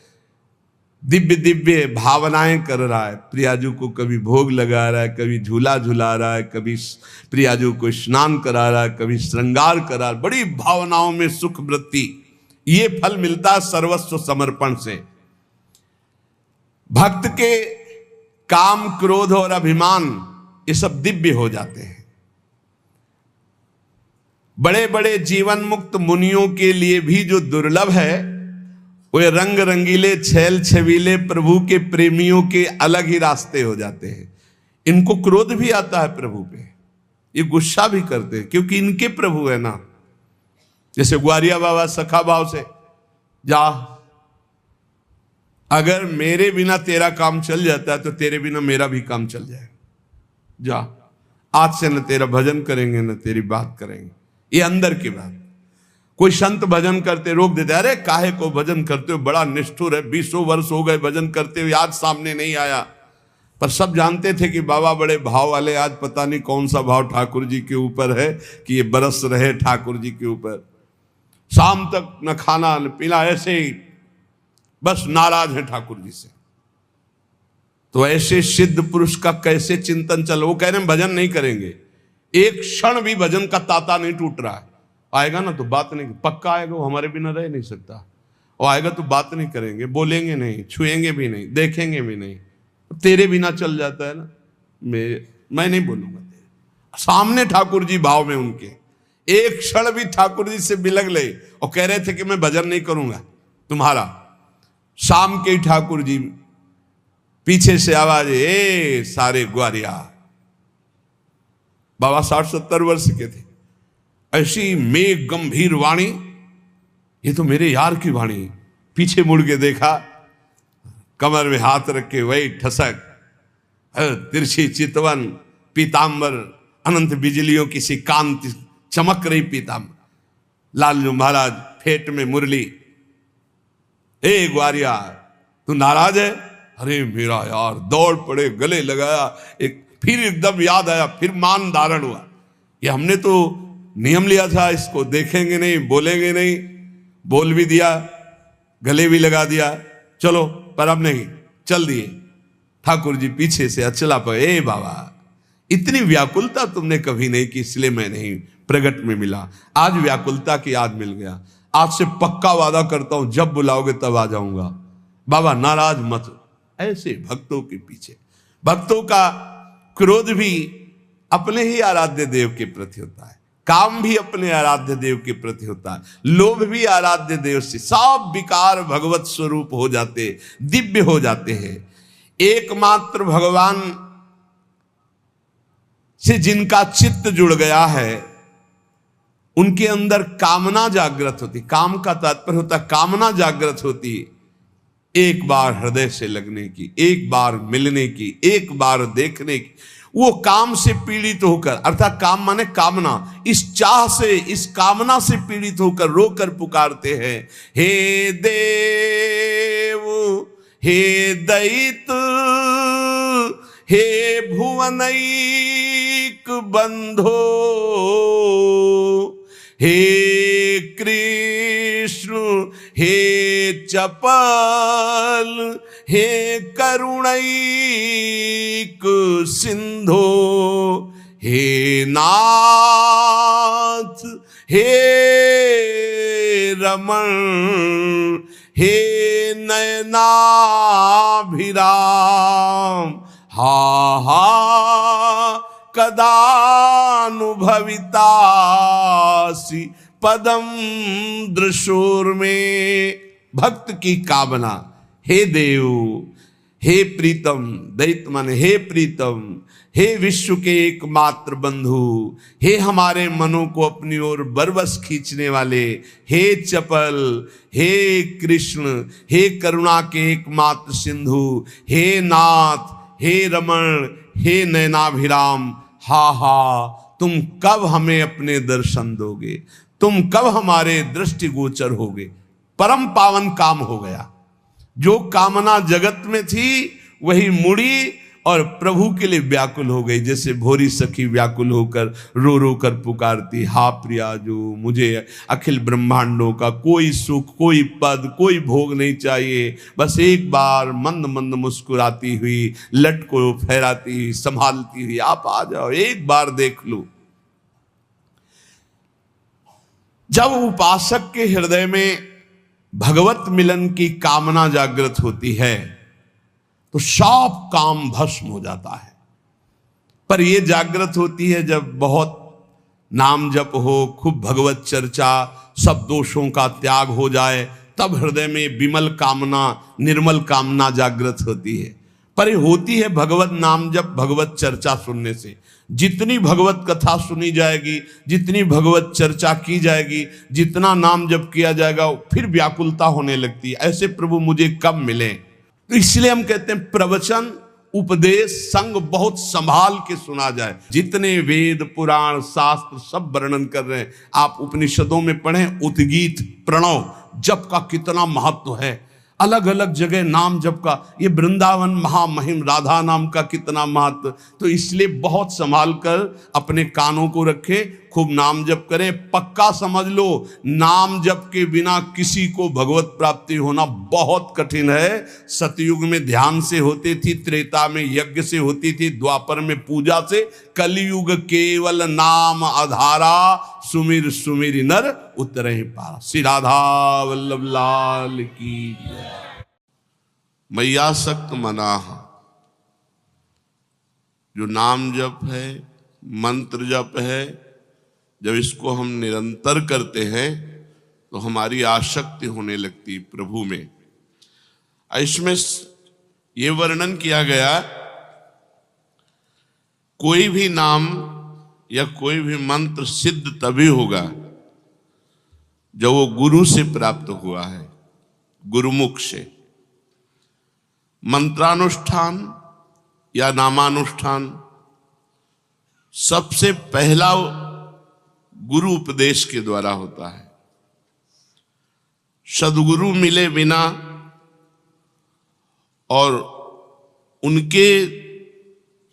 दिव्य दिव्य भावनाएं कर रहा है। प्रियाजू को कभी भोग लगा रहा है, कभी झूला झुला रहा है, कभी प्रियाजू को स्नान करा रहा है, कभी श्रृंगार करा, बड़ी भावनाओं में सुख वृत्ति। ये फल मिलता है सर्वस्व समर्पण से। भक्त के काम, क्रोध और अभिमान ये सब दिव्य हो जाते हैं। बड़े बड़े जीवन मुक्त मुनियों के लिए भी जो दुर्लभ है, वे रंग रंगीले छैल छबीले प्रभु के प्रेमियों के अलग ही रास्ते हो जाते हैं। इनको क्रोध भी आता है प्रभु पे, ये गुस्सा भी करते हैं, क्योंकि इनके प्रभु है ना। जैसे ग्वारिया बाबा सखा भाव से, जा अगर मेरे बिना तेरा काम चल जाता है तो तेरे बिना मेरा भी काम चल जाएगा। जा, आज से न तेरा भजन करेंगे न तेरी बात करेंगे। ये अंदर की बात। कोई संत भजन करते रोक देते, अरे काहे को भजन करते हो, बड़ा निष्ठुर है, 20 वर्ष हो गए भजन करते हुए, आज सामने नहीं आया। पर सब जानते थे कि बाबा बड़े भाव वाले, आज पता नहीं कौन सा भाव ठाकुर जी के ऊपर है कि ये बरस रहे ठाकुर जी के ऊपर। शाम तक न खाना न पीना, ऐसे ही बस नाराज है ठाकुर जी से। तो ऐसे सिद्ध पुरुष का कैसे चिंतन चल। वो कह रहे हैं भजन नहीं करेंगे, एक क्षण भी भजन का ताता नहीं टूट रहा है। आएगा ना तो बात नहीं, पक्का आएगा, वो हमारे बिना रह नहीं सकता। और आएगा तो बात नहीं करेंगे, बोलेंगे नहीं, छुएंगे भी नहीं, देखेंगे भी नहीं, तेरे बिना चल जाता है ना। मैं नहीं बोलूंगा तेरे सामने। ठाकुर जी भाव में उनके एक क्षण भी ठाकुर जी से बिलग ले और कह रहे थे कि मैं भजन नहीं करूंगा तुम्हारा। शाम के ठाकुर जी पीछे से आवाज, ए सारे ग्वारिया। बाबा 60-70 वर्ष के थे। ऐसी मेघ गंभीर वाणी, ये तो मेरे यार की वाणी। पीछे मुड़ के देखा, कमर में हाथ रख के वही ठसक, तिरछी चितवन, पीतांबर, अनंत बिजलियों की सी कांति चमक रही पीतांबर। लालजू महाराज फेट में मुरली। ए ग्वारिया तू नाराज है? अरे मेरा यार, दौड़ पड़े, गले लगाया। एक फिर एकदम याद आया, फिर मान धारण हुआ। ये हमने तो नियम लिया था, इसको देखेंगे नहीं, बोलेंगे नहीं। बोल भी दिया, गले भी लगा दिया, चलो, पर अब नहीं, चल दिए। ठाकुर जी पीछे से अचला पर, ए बाबा इतनी व्याकुलता तुमने कभी नहीं की, इसलिए मैं नहीं प्रगट में मिला। आज व्याकुलता की याद मिल गया। आज से पक्का वादा करता हूं, जब बुलाओगे तब आ जाऊंगा। बाबा नाराज मत। ऐसे भक्तों के पीछे, भक्तों का क्रोध भी अपने ही आराध्य देव के प्रति होता है, काम भी अपने आराध्य देव के प्रति होता है, लोभ भी आराध्य देव से। सब विकार भगवत स्वरूप हो जाते, दिव्य हो जाते हैं। एकमात्र भगवान से जिनका चित्त जुड़ गया है, उनके अंदर कामना जागृत होती। काम का तात्पर्य होता कामना जागृत होती, एक बार हृदय से लगने की, एक बार मिलने की, एक बार देखने की। वो काम से पीड़ित होकर, अर्थात काम माने कामना, इस चाह से, इस कामना से पीड़ित होकर रोकर पुकारते हैं, हे देव, हे दैत, हे भुवनैक बंधो, हे चपल हे करुणैक सिंधो हे नाथ हे रमण हे नयनाभिराम हा हा कदानुभवितासि पदम दृशोर में। भक्त की कामना, हे देव, हे प्रीतम, दैत्य मन हे प्रीतम, हे विश्व के एकमात्र बंधु, हे हमारे मनों को अपनी ओर बरबस खींचने वाले, हे चपल, हे कृष्ण, हे करुणा के एकमात्र सिंधु, हे नाथ, हे रमण, हे नयनाभिराम, हा हा तुम कब हमें अपने दर्शन दोगे, तुम कब हमारे दृष्टिगोचर होगे। परम पावन काम हो गया। जो कामना जगत में थी वही मुड़ी और प्रभु के लिए व्याकुल हो गई। जैसे भोरी सखी व्याकुल होकर रो रो कर पुकारती, हा प्रिया जो मुझे अखिल ब्रह्मांडों का कोई सुख, कोई पद, कोई भोग नहीं चाहिए, बस एक बार मंद मंद मुस्कुराती हुई, लट को फहराती हुई, संभालती हुई, आप आ जाओ, एक बार देख लो। जब उपासक के हृदय में भगवत मिलन की कामना जागृत होती है तो सब काम भस्म हो जाता है। पर यह जागृत होती है जब बहुत नाम जप हो, खूब भगवत चर्चा, सब दोषों का त्याग हो जाए, तब हृदय में विमल कामना, निर्मल कामना जागृत होती है। पर ये होती है भगवत नाम जप, भगवत चर्चा सुनने से। जितनी भगवत कथा सुनी जाएगी, जितनी भगवत चर्चा की जाएगी, जितना नाम जप किया जाएगा, फिर व्याकुलता होने लगती है, ऐसे प्रभु मुझे कब मिले। तो इसलिए हम कहते हैं प्रवचन, उपदेश, संग बहुत संभाल के सुना जाए। जितने वेद, पुराण, शास्त्र सब वर्णन कर रहे हैं, आप उपनिषदों में पढ़ें, उद्गीत, प्रणव, जप का कितना महत्व है। अलग अलग जगह नाम जप का, ये वृंदावन महामहिम राधा नाम का कितना महत्व। तो इसलिए बहुत संभाल कर अपने कानों को रखें, खूब नाम जप करें। पक्का समझ लो, नाम जप के बिना किसी को भगवत प्राप्ति होना बहुत कठिन है। सतयुग में ध्यान से होती थी, त्रेता में यज्ञ से होती थी, द्वापर में पूजा से, कलयुग केवल नाम आधारा, सुमिर सुमिर नर उतरे पारा। श्री राधा वल्लभ लाल की जय। मैया सक्त मनाह, जो नाम जप है, मंत्र जप है, जब इसको हम निरंतर करते हैं तो हमारी आसक्ति होने लगती प्रभु में। इसमें ये वर्णन किया गया, कोई भी नाम या कोई भी मंत्र सिद्ध तभी होगा जब वो गुरु से प्राप्त हुआ है, गुरुमुख से। मंत्रानुष्ठान या नामानुष्ठान सबसे पहला गुरु उपदेश के द्वारा होता है। सदगुरु मिले बिना और उनके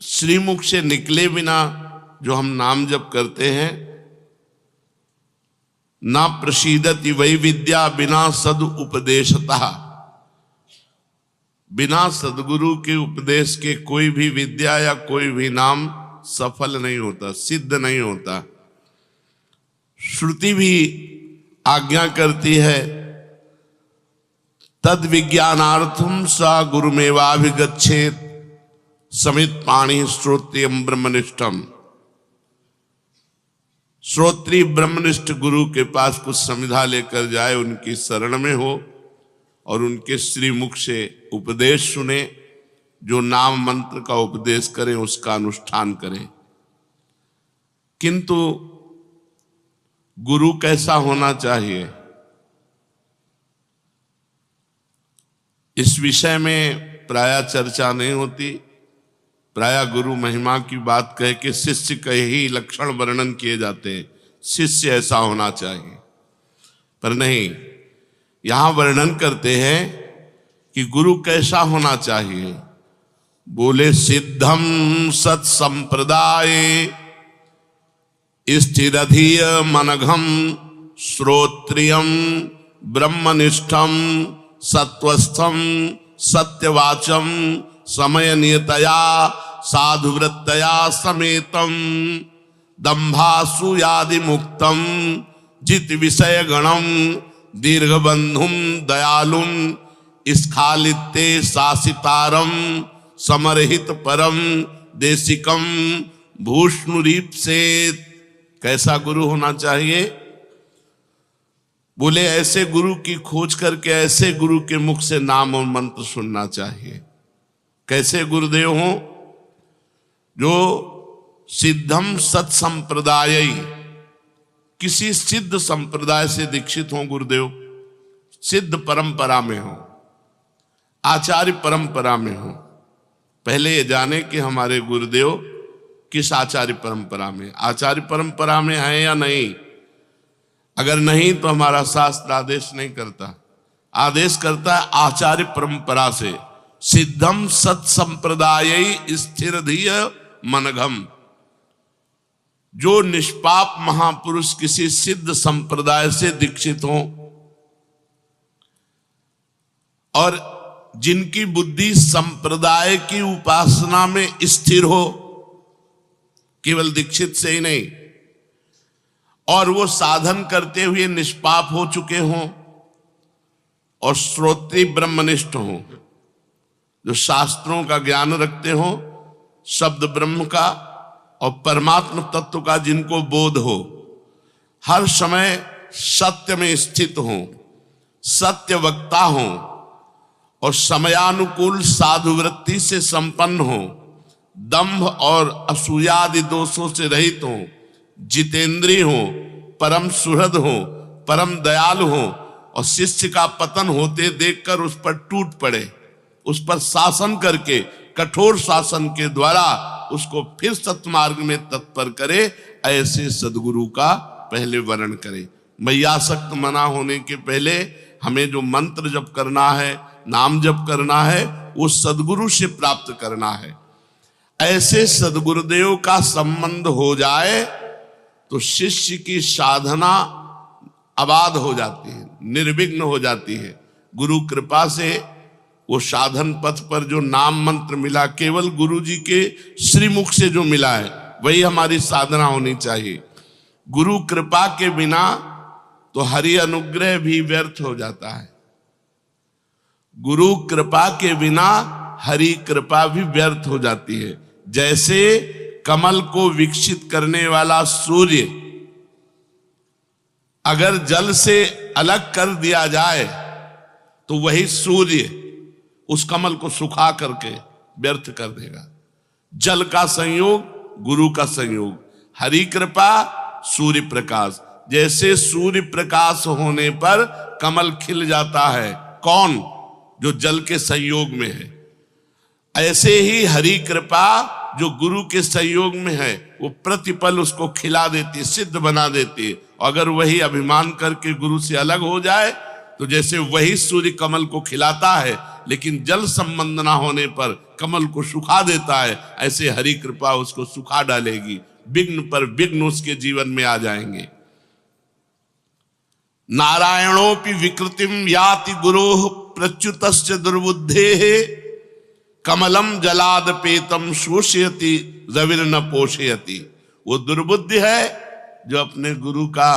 श्रीमुख से निकले बिना जो हम नाम जप करते हैं, ना प्रसीदति वै विद्या बिना सद उपदेशतः। बिना सदगुरु के उपदेश के कोई भी विद्या या कोई भी नाम सफल नहीं होता, सिद्ध नहीं होता। श्रुति भी आज्ञा करती है, तद विज्ञानार्थम सा गुरुमेवाभिगच्छेत समित पाणी श्रोत्रियम ब्रह्मनिष्ठम। श्रोत्री ब्रह्मनिष्ठ गुरु के पास कुछ समिधा लेकर जाए, उनकी शरण में हो और उनके श्रीमुख से उपदेश सुने। जो नाम मंत्र का उपदेश करें उसका अनुष्ठान करें। किंतु गुरु कैसा होना चाहिए, इस विषय में प्रायः चर्चा नहीं होती। प्रायः गुरु महिमा की बात कह के शिष्य के ही लक्षण वर्णन किए जाते हैं, शिष्य ऐसा होना चाहिए। पर नहीं, यहां वर्णन करते हैं कि गुरु कैसा होना चाहिए। बोले सिद्धम सत संप्रदाय स्थिरधीय मनघम श्रोत्रियम ब्रह्मनिष्ठम सत्वस्थम सत्यवाचम समय नियतया साधुवृत्तया समेतम दंभासूयादि मुक्तम जित विषय गणम दीर्घबंधुम दयालुम स्खालिते शासितारम समरहित परम देशिकम भूष्णुरीप से। कैसा गुरु होना चाहिए? बोले ऐसे गुरु की खोज करके ऐसे गुरु के मुख से नाम और मंत्र सुनना चाहिए। कैसे गुरुदेव हो? जो सिद्धम सत्संप्रदाय, किसी सिद्ध संप्रदाय से दीक्षित हो गुरुदेव, सिद्ध परंपरा में हो, आचार्य परंपरा में हो। पहले ये जाने कि हमारे गुरुदेव किस आचार्य परंपरा में, आचार्य परंपरा में है या नहीं। अगर नहीं तो हमारा शास्त्र आदेश नहीं करता, आदेश करता है आचार्य परंपरा से। सिद्धम सत्संप्रदाय स्थिर धीय मनघम, जो निष्पाप महापुरुष किसी सिद्ध संप्रदाय से दीक्षित हो और जिनकी बुद्धि संप्रदाय की उपासना में स्थिर हो, केवल दीक्षित से ही नहीं, और वो साधन करते हुए निष्पाप हो चुके हों और श्रोत्री ब्रह्मनिष्ठ हों, जो शास्त्रों का ज्ञान रखते हों, शब्द ब्रह्म का और परमात्म तत्व का जिनको बोध हो, हर समय सत्य में स्थित हो, सत्य वक्ता हो और समयानुकूल साधुवृत्ति से संपन्न हो, दंभ और असूयादि दोषों से रहित हो, जितेंद्रिय हो, परम सुहृद हो, परम दयालु हो और शिष्य का पतन होते देखकर उस पर टूट पड़े, उस पर शासन करके कठोर शासन के द्वारा उसको फिर सत्मार्ग में तत्पर करे, ऐसे सदगुरु का पहले वर्ण करे। मैयासक्त मना होने के पहले हमें जो मंत्र जप करना है, नाम जप करना है, वो सदगुरु से प्राप्त करना है। ऐसे सदगुरुदेव का संबंध हो जाए तो शिष्य की साधना आबाद हो जाती है, निर्विघ्न हो जाती है। गुरु कृपा से वो साधन पथ पर जो नाम मंत्र मिला, केवल गुरु जी के श्रीमुख से जो मिला है, वही हमारी साधना होनी चाहिए। गुरु कृपा के बिना तो हरि अनुग्रह भी व्यर्थ हो जाता है। गुरु कृपा के बिना हरि कृपा भी व्यर्थ हो जाती है। जैसे कमल को विकसित करने वाला सूर्य अगर जल से अलग कर दिया जाए तो वही सूर्य उस कमल को सुखा करके व्यर्थ कर देगा। जल का संयोग, गुरु का संयोग, हरि कृपा, सूर्य प्रकाश। जैसे सूर्य प्रकाश होने पर कमल खिल जाता है, कौन? जो जल के संयोग में है। ऐसे ही हरि कृपा जो गुरु के संयोग में है, वो प्रतिपल उसको खिला देती है, सिद्ध बना देती है। अगर वही अभिमान करके गुरु से अलग हो जाए तो जैसे वही सूर्य कमल को खिलाता है लेकिन जल संबंध ना होने पर कमल को सुखा देता है, ऐसे हरि कृपा उसको सुखा डालेगी। विघ्न पर विघ्न उसके जीवन में आ जाएंगे। नारायणोपि विकृतिम याति गुरोः प्रच्युतस्य दुर्बुद्धेः कमलम जलादपेतम शोषयति रविर्न पोषयति। वो दुर्बुद्धि है जो अपने गुरु का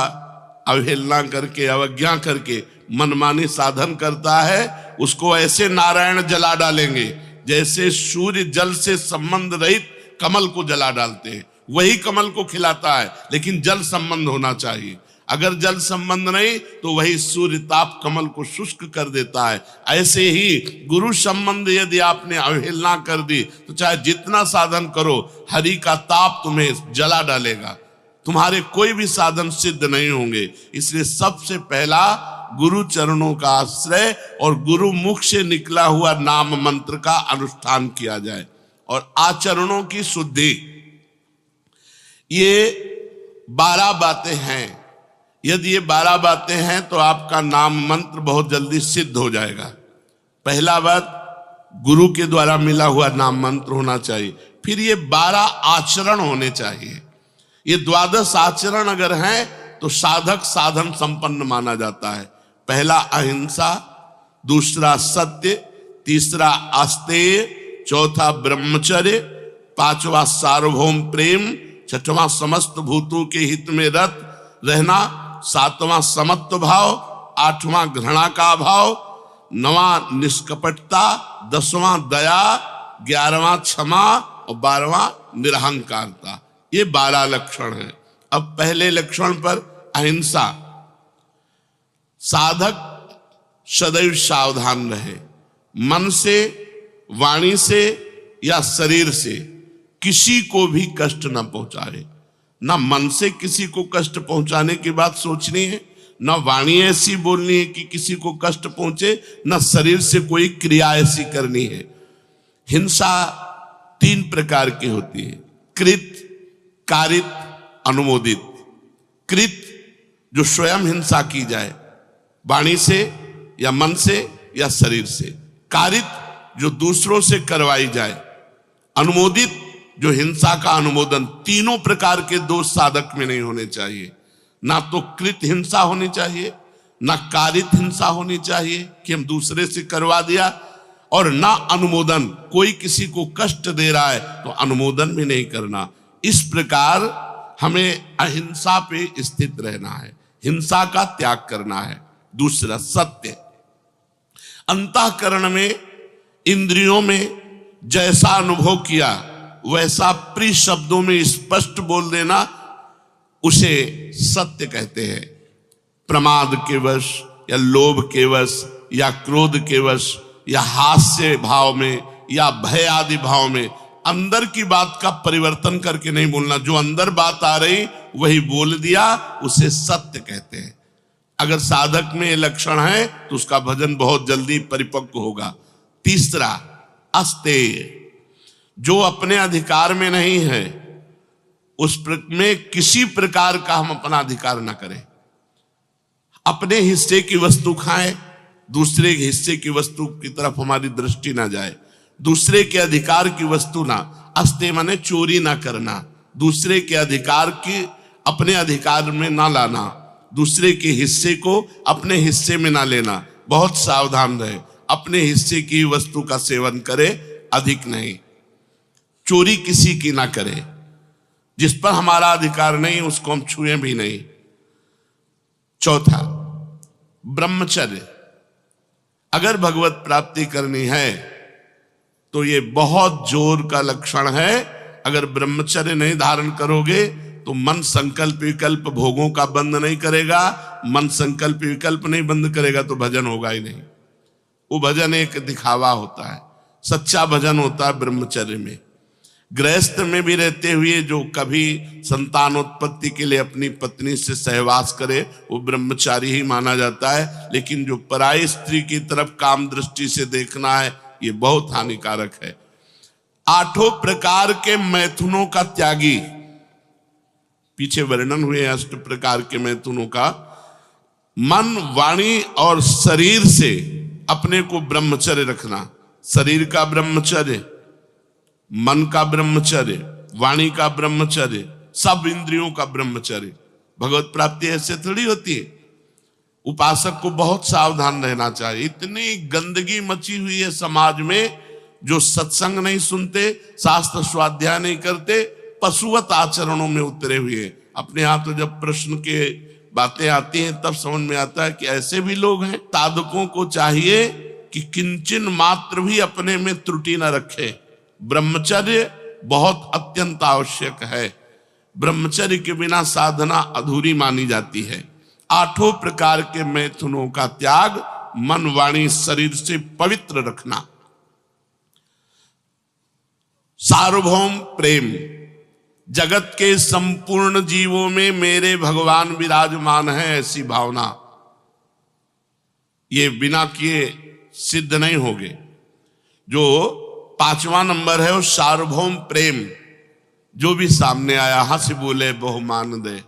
अवहेलना करके, अवज्ञा करके मनमानी साधन करता है, उसको ऐसे नारायण जला डालेंगे जैसे सूर्य जल से संबंध रहित कमल को जला डालते हैं। वही कमल को खिलाता है लेकिन जल संबंध होना चाहिए। अगर जल संबंध नहीं तो वही सूर्य ताप कमल को शुष्क कर देता है। ऐसे ही गुरु संबंध यदि आपने अवहेलना कर दी तो चाहे जितना साधन करो, हरि का ताप तुम्हें जला डालेगा, तुम्हारे कोई भी साधन सिद्ध नहीं होंगे। इसलिए सबसे पहला गुरु चरणों का आश्रय और गुरु मुख से निकला हुआ नाम मंत्र का अनुष्ठान किया जाए और आचरणों की शुद्धि। ये 12 बातें हैं। यदि ये 12 बातें हैं तो आपका नाम मंत्र बहुत जल्दी सिद्ध हो जाएगा। पहला बात, गुरु के द्वारा मिला हुआ नाम मंत्र होना चाहिए। फिर ये 12 आचरण होने चाहिए। ये 12 आचरण अगर हैं तो साधक साधन संपन्न माना जाता है। पहला अहिंसा, दूसरा सत्य, तीसरा आस्तेय, चौथा ब्रह्मचर्य, पांचवा सार्वभौम प्रेम, छठवां समस्त भूतों के हित में रत रहना, सातवां समत्व भाव, आठवां घृणा का भाव, नवां निष्कपटता, 10वां दया, 11वां क्षमा और 12वां निरहंकारता। ये 12 लक्षण हैं। अब पहले लक्षण पर अहिंसा। साधक सदैव सावधान रहे, मन से, वाणी से या शरीर से किसी को भी कष्ट न पहुंचाए। ना मन से किसी को कष्ट पहुंचाने की बात सोचनी है, ना वाणी ऐसी बोलनी है कि किसी को कष्ट पहुंचे, ना शरीर से कोई क्रिया ऐसी करनी है। हिंसा 3 प्रकार की होती है, कृत, कारित, अनुमोदित। कृत जो स्वयं हिंसा की जाए, वाणी से या मन से या शरीर से। कारित जो दूसरों से करवाई जाए। अनुमोदित जो हिंसा का अनुमोदन। तीनों प्रकार के दोष साधक में नहीं होने चाहिए। ना तो कृत हिंसा होनी चाहिए, ना कारित हिंसा होनी चाहिए कि हम दूसरे से करवा दिया, और ना अनुमोदन, कोई किसी को कष्ट दे रहा है तो अनुमोदन भी नहीं करना। इस प्रकार हमें अहिंसा पे स्थित रहना है, हिंसा का त्याग करना है। दूसरा सत्य। अंतःकरण में, इंद्रियों में जैसा अनुभव किया वैसा प्रिय शब्दों में स्पष्ट बोल देना, उसे सत्य कहते हैं। प्रमाद के वश या लोभ के वश या क्रोध के वश या हास्य भाव में या भय आदि भाव में अंदर की बात का परिवर्तन करके नहीं बोलना। जो अंदर बात आ रही वही बोल दिया, उसे सत्य कहते हैं। अगर साधक में ये लक्षण है तो उसका भजन बहुत जल्दी परिपक्व होगा। तीसरा अस्तेय। जो अपने अधिकार में नहीं है उसमें किसी प्रकार का हम अपना अधिकार ना करें। अपने हिस्से की वस्तु खाएं, दूसरे के हिस्से की वस्तु की तरफ हमारी दृष्टि ना जाए। दूसरे के अधिकार की वस्तु ना, अस्तेय माने चोरी ना करना, दूसरे के अधिकार की अपने अधिकार में ना लाना, दूसरे के हिस्से को अपने हिस्से में ना लेना। बहुत सावधान रहे, अपने हिस्से की वस्तु का सेवन करे, अधिक नहीं। चोरी किसी की ना करे, जिस पर हमारा अधिकार नहीं उसको हम छुए भी नहीं। चौथा ब्रह्मचर्य। अगर भगवत प्राप्ति करनी है तो ये बहुत जोर का लक्षण है। अगर ब्रह्मचर्य नहीं धारण करोगे तो मन संकल्प विकल्प भोगों का बंद नहीं करेगा। मन संकल्प विकल्प नहीं बंद करेगा तो भजन होगा ही नहीं। वो भजन एक दिखावा होता है, सच्चा भजन होता है ब्रह्मचर्य में। गृहस्थ में भी रहते हुए जो कभी संतानोत्पत्ति के लिए अपनी पत्नी से सहवास करे वो ब्रह्मचारी ही माना जाता है। लेकिन जो पराई स्त्री की तरफ काम दृष्टि से देखना है ये बहुत हानिकारक है। 8 प्रकार के मैथुनों का त्यागी, पीछे वर्णन हुए 8 प्रकार के मैथुनों का। मन, वाणी और शरीर से अपने को ब्रह्मचर्य रखना। शरीर का ब्रह्मचर्य, मन का ब्रह्मचर्य, वाणी का ब्रह्मचर्य, सब इंद्रियों का ब्रह्मचर्य। भगवत प्राप्ति ऐसे थोड़ी होती है। उपासक को बहुत सावधान रहना चाहिए। इतनी गंदगी मची हुई है समाज में, जो सत्संग नहीं सुनते, शास्त्र स्वाध्याय नहीं करते, पशुवत आचरणों में उतरे हुए। अपने यहाँ तो जब प्रश्न के बातें आती हैं तब समझ में आता है कि ऐसे भी लोग हैं। साधकों को चाहिए कि किंचन मात्र भी अपने में त्रुटि न रखे। ब्रह्मचर्य बहुत अत्यंत आवश्यक है। ब्रह्मचर्य के बिना साधना अधूरी मानी जाती है। 8 प्रकार के मैथुनों का त्याग, मन, वाणी, शरीर से पवित्र रखना। सार्वभौम प्रेम। जगत के संपूर्ण जीवों में मेरे भगवान विराजमान है, ऐसी भावना। ये बिना किए सिद्ध नहीं होगे। जो 5वां नंबर है वो सार्वभौम प्रेम। जो भी सामने आया हंस बोले बहुमान दे,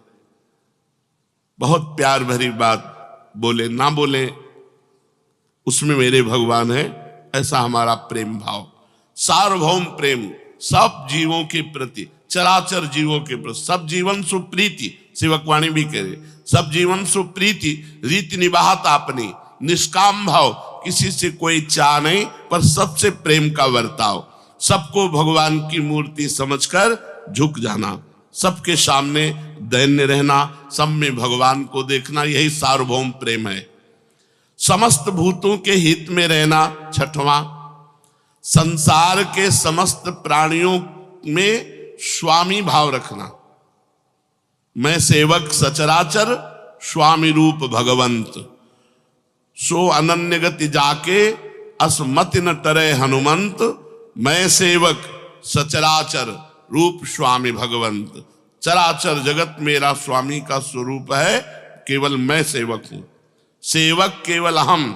बहुत प्यार भरी बात बोले ना बोले, उसमें मेरे भगवान है, ऐसा हमारा प्रेम भाव। सार्वभौम प्रेम, सब जीवों के प्रति, चराचर जीवों के प्रति। सब जीवन सुप्रीति, सेवकवाणी भी कह रहे, सब जीवन सुप्रीति रीति निभात आपनी। निष्काम भाव, किसी से कोई चाह नहीं, पर सबसे प्रेम का बर्ताव, सबको भगवान की मूर्ति समझकर झुक जाना, सबके सामने दैन्य रहना, सब में भगवान को देखना, यही सार्वभौम प्रेम है। समस्त भूतों के हित में रहना, छठवां, संसार के समस्त प्राणियों में स्वामी भाव रखना। मैं सेवक सचराचर, स्वामी रूप भगवंत, सो अनन्य गति जाके असमति न टरे हनुमंत। मैं सेवक सचराचर रूप स्वामी भगवंत, चराचर जगत मेरा स्वामी का स्वरूप है, केवल मैं सेवक हूं, सेवक केवल हम,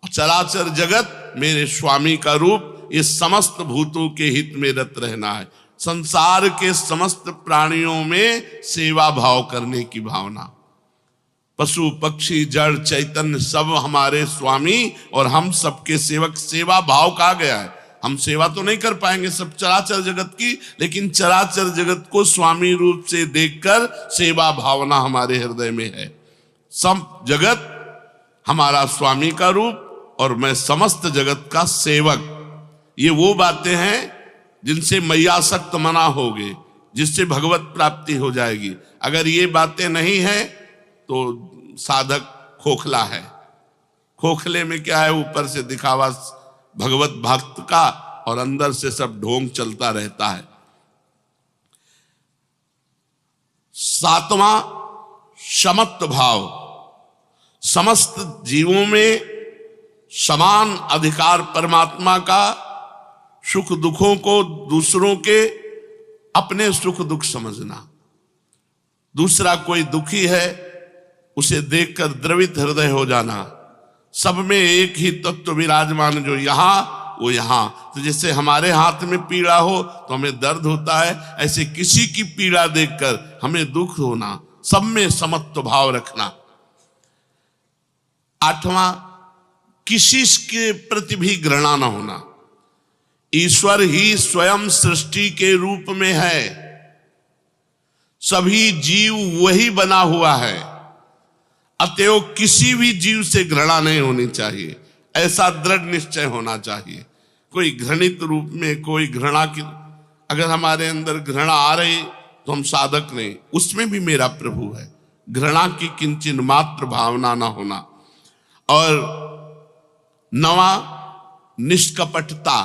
चराचर जगत मेरे स्वामी का रूप। इस समस्त भूतों के हित में रत रहना है, संसार के समस्त प्राणियों में सेवा भाव करने की भावना। पशु पक्षी जड़ चैतन्य सब हमारे स्वामी और हम सबके सेवक। सेवा भाव कहा गया है, हम सेवा तो नहीं कर पाएंगे सब चराचर जगत की, लेकिन चराचर जगत को स्वामी रूप से देखकर सेवा भावना हमारे हृदय में है। सब जगत हमारा स्वामी का रूप और मैं समस्त जगत का सेवक। ये वो बातें हैं जिनसे मैयासक्त मना होगे, जिससे भगवत प्राप्ति हो जाएगी। अगर ये बातें नहीं है तो साधक खोखला है। खोखले में क्या है, ऊपर से दिखावा भगवत भक्त का और अंदर से सब ढोंग चलता रहता है। सातवां, समत्व भाव, समस्त जीवों में समान अधिकार परमात्मा का, सुख दुखों को दूसरों के अपने सुख दुख समझना। दूसरा कोई दुखी है उसे देखकर द्रवित हृदय हो जाना। सब में एक ही तत्व विराजमान, जो यहां वो यहां। तो जैसे हमारे हाथ में पीड़ा हो तो हमें दर्द होता है, ऐसे किसी की पीड़ा देखकर हमें दुख होना, सब में समत्व भाव रखना। आठवां, किसी के प्रति भी घृणा न होना। ईश्वर ही स्वयं सृष्टि के रूप में है, सभी जीव वही बना हुआ है, अतएव किसी भी जीव से घृणा नहीं होनी चाहिए, ऐसा दृढ़ निश्चय होना चाहिए। कोई घृणित रूप में कोई घृणा की, अगर हमारे अंदर घृणा आ रही तो हम साधक नहीं, उसमें भी मेरा प्रभु है। घृणा की किंचिन मात्र भावना ना होना। और नवा, निष्कपटता।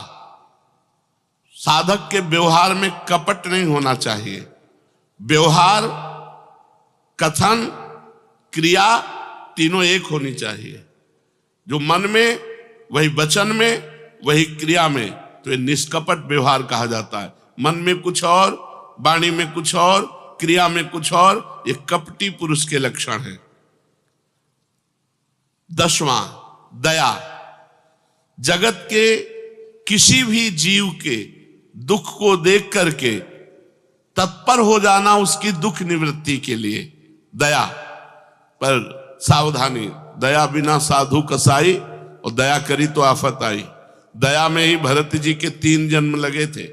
साधक के व्यवहार में कपट नहीं होना चाहिए। व्यवहार, कथन, क्रिया तीनों एक होनी चाहिए। जो मन में वही वचन में वही क्रिया में, तो ये निष्कपट व्यवहार कहा जाता है। मन में कुछ और, वाणी में कुछ और, क्रिया में कुछ और, ये कपटी पुरुष के लक्षण हैं। दसवां, दया। जगत के किसी भी जीव के दुख को देख करके तत्पर हो जाना उसकी दुख निवृत्ति के लिए, दया। पर सावधानी, दया बिना साधु कसाई, और दया करी तो आफत आई। दया में ही भरत जी के 3 जन्म लगे थे।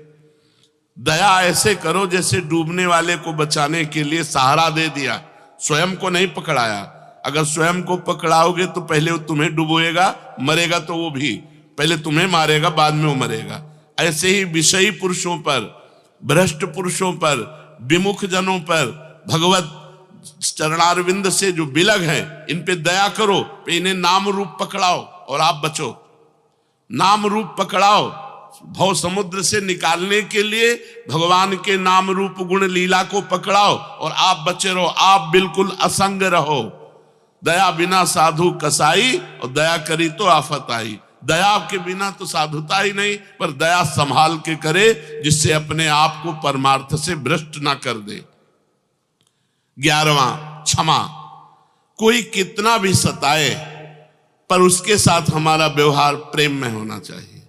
दया ऐसे करो जैसे डूबने वाले को बचाने के लिए सहारा दे दिया, स्वयं को नहीं पकड़ाया। अगर स्वयं को पकड़ाओगे तो पहले वो तुम्हें डुबोएगा, मरेगा तो वो भी, पहले तुम्हें मारेगा बाद में वो मरेगा। ऐसे ही विषयी पुरुषों पर, भ्रष्ट पुरुषों पर, विमुख जनों पर, भगवत चरणारविंद से जो बिलग हैं, इन पे दया करो, इन्हें नाम रूप पकड़ाओ और आप बचो। नाम रूप पकड़ाओ, भव समुद्र से निकालने के लिए भगवान के नाम रूप गुण लीला को पकड़ाओ और आप बचे रहो, आप बिल्कुल असंग रहो। दया बिना साधु कसाई, और दया करी तो आफत आई। दया के बिना तो साधुता ही नहीं, पर दया संभाल के करे जिससे अपने आप को परमार्थ से भ्रष्ट ना कर दे। 11वां, क्षमा। कोई कितना भी सताए पर उसके साथ हमारा व्यवहार प्रेम में होना चाहिए।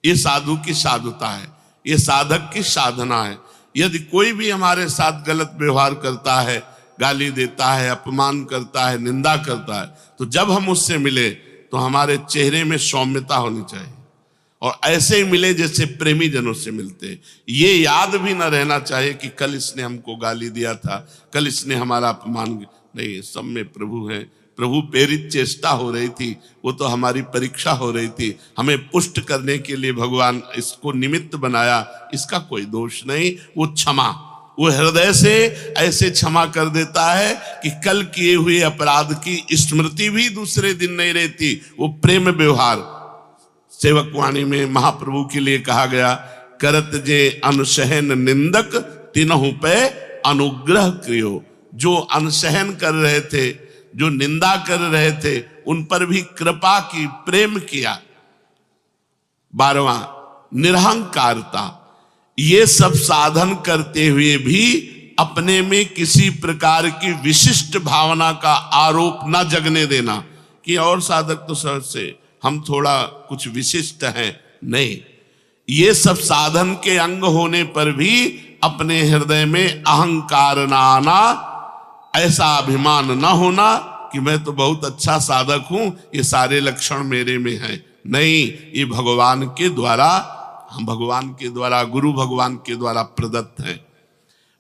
ये साधु की साधुता है, ये साधक की साधना है। यदि कोई भी हमारे साथ गलत व्यवहार करता है, गाली देता है, अपमान करता है, निंदा करता है, तो जब हम उससे मिले तो हमारे चेहरे में सौम्यता होनी चाहिए, और ऐसे ही मिले जैसे प्रेमी जनों से मिलते। ये याद भी न रहना चाहिए कि कल इसने हमको गाली दिया था, कल इसने हमारा अपमान नहीं। सब में प्रभु है, प्रभु प्रेरित चेष्टा हो रही थी, वो तो हमारी परीक्षा हो रही थी, हमें पुष्ट करने के लिए भगवान इसको निमित्त बनाया, इसका कोई दोष नहीं। वो क्षमा, वो हृदय से ऐसे क्षमा कर देता है कि कल किए हुए अपराध की स्मृति भी दूसरे दिन नहीं रहती। वो प्रेम व्यवहार, सेवकवाणी में महाप्रभु के लिए कहा गया, करत जे अनसहन निंदक तिनहु पे अनुग्रह क्रियो। जो अनसहन कर रहे थे, जो निंदा कर रहे थे, उन पर भी कृपा की, प्रेम किया। 12वां निरहंकारता, ये सब साधन करते हुए भी अपने में किसी प्रकार की विशिष्ट भावना का आरोप न जगने देना कि और साधक तो सहज से, हम थोड़ा कुछ विशिष्ट हैं। नहीं, ये सब साधन के अंग होने पर भी अपने हृदय में अहंकार न आना, ऐसा अभिमान न होना कि मैं तो बहुत अच्छा साधक हूं, ये सारे लक्षण मेरे में हैं। नहीं, ये भगवान के द्वारा, हम भगवान के द्वारा, गुरु भगवान के द्वारा प्रदत्त है।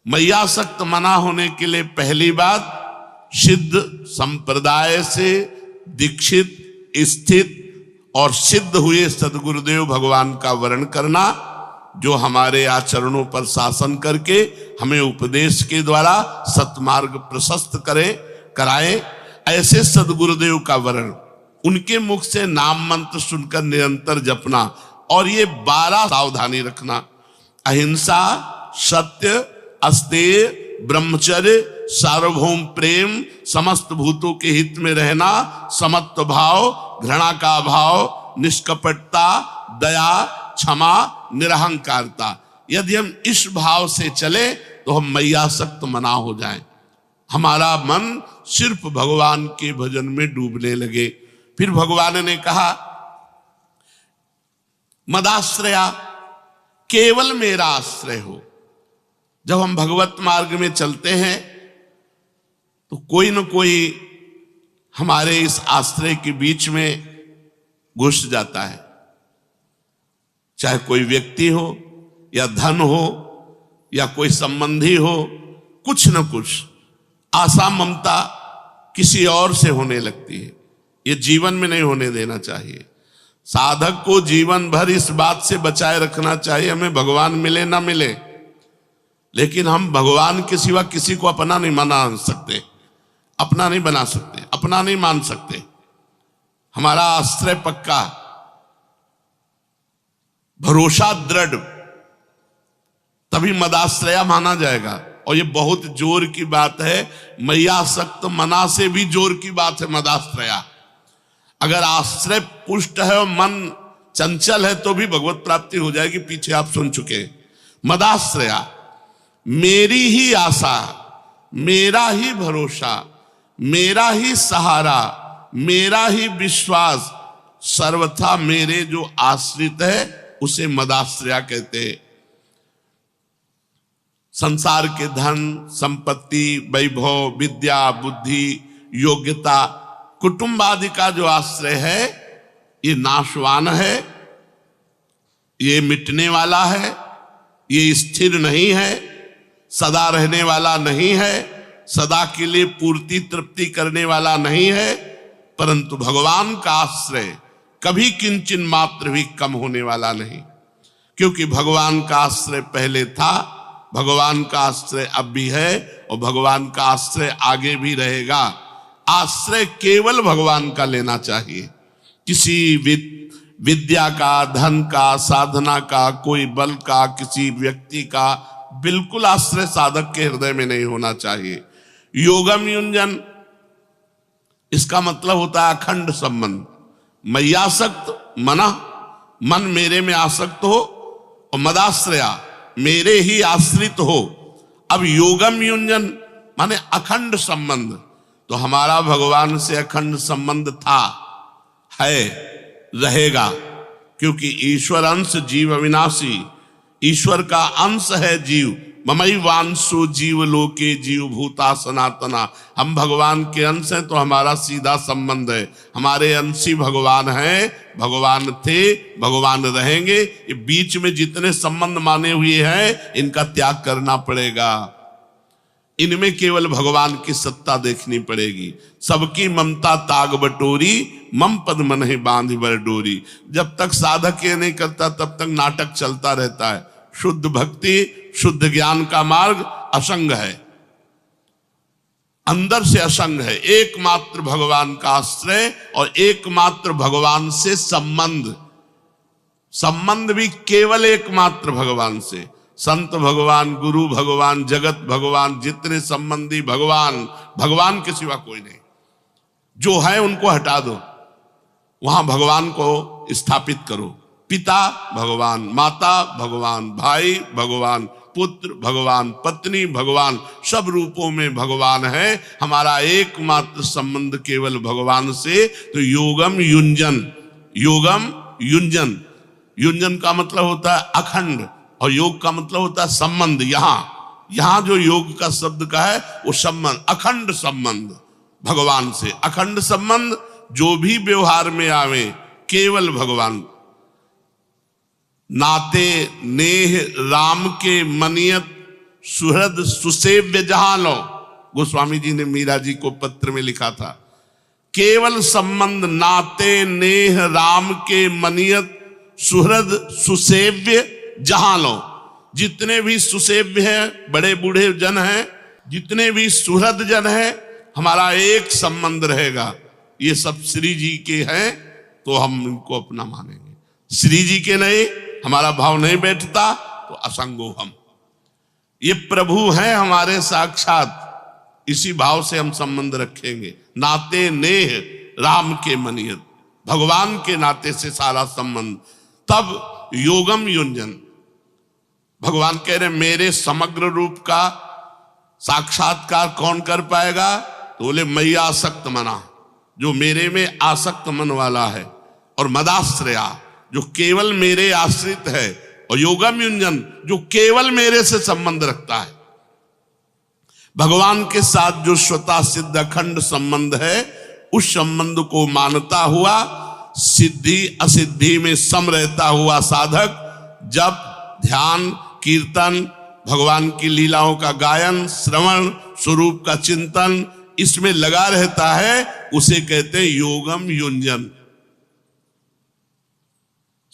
मैयासक्त मना होने के लिए पहली बात, सिद्ध संप्रदाय से दीक्षित, स्थित और सिद्ध हुए सदगुरुदेव भगवान का वर्ण करना, जो हमारे आचरणों पर शासन करके हमें उपदेश के द्वारा सत्मार्ग प्रशस्त कराए, ऐसे सदगुरुदेव का वर्ण, उनके मुख से नाम मंत्र सुनकर निरंतर जपना। और ये 12 सावधानी रखना, अहिंसा, सत्य, अस्तेय, ब्रह्मचर्य, सार्वभौम प्रेम, समस्त भूतों के हित में रहना, समत्व भाव, घृणा का भाव, निष्कपटता, दया, क्षमा, निरहंकारता। यदि हम इस भाव से चले तो हम मैयासक्त मना हो जाएं, हमारा मन सिर्फ भगवान के भजन में डूबने लगे। फिर भगवान ने कहा, मदाश्रया, केवल मेरा आश्रय हो। जब हम भगवत मार्ग में चलते हैं तो कोई न कोई हमारे इस आश्रय के बीच में घुस जाता है, चाहे कोई व्यक्ति हो या धन हो या कोई संबंधी हो, कुछ न कुछ आशा ममता किसी और से होने लगती है। ये जीवन में नहीं होने देना चाहिए। साधक को जीवन भर इस बात से बचाए रखना चाहिए, हमें भगवान मिले ना मिले, लेकिन हम भगवान के सिवा किसी को अपना नहीं बना सकते, अपना नहीं बना सकते, अपना नहीं मान सकते। हमारा आश्रय पक्का, भरोसा दृढ़, तभी मदाश्रया माना जाएगा। और ये बहुत जोर की बात है, मैयासक्त मना से भी जोर की बात है मदाश्रया। अगर आश्रय पुष्ट है और मन चंचल है तो भी भगवत प्राप्ति हो जाएगी, पीछे आप सुन चुके। मदाश्रया, मेरी ही आशा, मेरा ही भरोसा, मेरा ही सहारा, मेरा ही विश्वास, सर्वथा मेरे जो आश्रित है उसे मदाश्रया कहते हैं। संसार के धन, संपत्ति, वैभव, विद्या, बुद्धि, योग्यता, कुटुंब आदि का जो आश्रय है ये नाशवान है, ये मिटने वाला है, ये स्थिर नहीं है, सदा रहने वाला नहीं है, सदा के लिए पूर्ति तृप्ति करने वाला नहीं है। परंतु भगवान का आश्रय कभी किंचिन मात्र भी कम होने वाला नहीं, क्योंकि भगवान का आश्रय पहले था, भगवान का आश्रय अब भी है और भगवान का आश्रय आगे भी रहेगा। आश्रय केवल भगवान का लेना चाहिए, किसी विद्या का, धन का, साधना का, कोई बल का, किसी व्यक्ति का बिल्कुल आश्रय साधक के हृदय में नहीं होना चाहिए। योगम युंजन, इसका मतलब होता है अखंड संबंध। मैयासक्त मना, मन मेरे में आसक्त हो, और मदाश्रया, मेरे ही आश्रित हो। अब योगम युंजन माने अखंड संबंध, तो हमारा भगवान से अखंड संबंध था, है, रहेगा, क्योंकि ईश्वर अंश जीव अविनाशी, ईश्वर का अंश है जीव। ममई वांशो जीव लोके जीव भूता सनातना, हम भगवान के अंश हैं तो हमारा सीधा संबंध है, हमारे अंशी भगवान हैं, भगवान थे, भगवान रहेंगे। ये बीच में जितने संबंध माने हुए हैं इनका त्याग करना पड़ेगा। इनमें केवल भगवान की सत्ता देखनी पड़ेगी। सबकी ममता ताग बटोरी, मम पद मन है बांध बर डोरी। जब तक साधक ये नहीं करता तब तक नाटक चलता रहता है। शुद्ध भक्ति, शुद्ध ज्ञान का मार्ग असंग है, अंदर से असंग है। एकमात्र भगवान का आश्रय और एकमात्र भगवान से संबंध, संबंध भी केवल एकमात्र भगवान से। संत भगवान, गुरु भगवान, जगत भगवान, जितने संबंधी भगवान, भगवान के सिवा कोई नहीं। जो है उनको हटा दो, वहां भगवान को स्थापित करो। पिता भगवान, माता भगवान, भाई भगवान, पुत्र भगवान, पत्नी भगवान, सब रूपों में भगवान है। हमारा एकमात्र संबंध केवल भगवान से। तो योगम युंजन, योगम युंजन, युंजन का मतलब होता है अखंड और योग का मतलब होता है संबंध। यहां जो योग का शब्द का है वो संबंध, अखंड संबंध भगवान से। अखंड संबंध जो भी व्यवहार में आवे केवल भगवान। नाते नेह राम के मनियत, सुहृद सुसेव्य जहां लो। गोस्वामी जी ने मीरा जी को पत्र में लिखा था, केवल संबंध नाते नेह राम के मनियत, सुहृद सुसेव्य जहां लो। जितने भी सुसेव्य हैं, बड़े बूढ़े जन हैं, जितने भी सुहृद जन हैं, हमारा एक संबंध रहेगा। ये सब श्री जी के हैं तो हम इनको अपना मानेंगे। श्री जी के नहीं, हमारा भाव नहीं बैठता तो असंगो हम। ये प्रभु हैं हमारे साक्षात, इसी भाव से हम संबंध रखेंगे। नाते नेह राम के मनियत, भगवान के नाते से सारा संबंध। तब योगम युंजन, भगवान कह रहे मेरे समग्र रूप का साक्षात्कार कौन कर पाएगा? तो बोले मैया आसक्त मना, जो मेरे में आसक्त मन वाला है, और मदाश्रया जो केवल मेरे आश्रित है, और योगम युंजन जो केवल मेरे से संबंध रखता है। भगवान के साथ जो स्वतः सिद्ध अखंड संबंध है, उस संबंध को मानता हुआ सिद्धि असिद्धि में सम रहता हुआ साधक जब ध्यान, कीर्तन, भगवान की लीलाओं का गायन, श्रवण, स्वरूप का चिंतन, इसमें लगा रहता है, उसे कहते हैं योगम युंजन।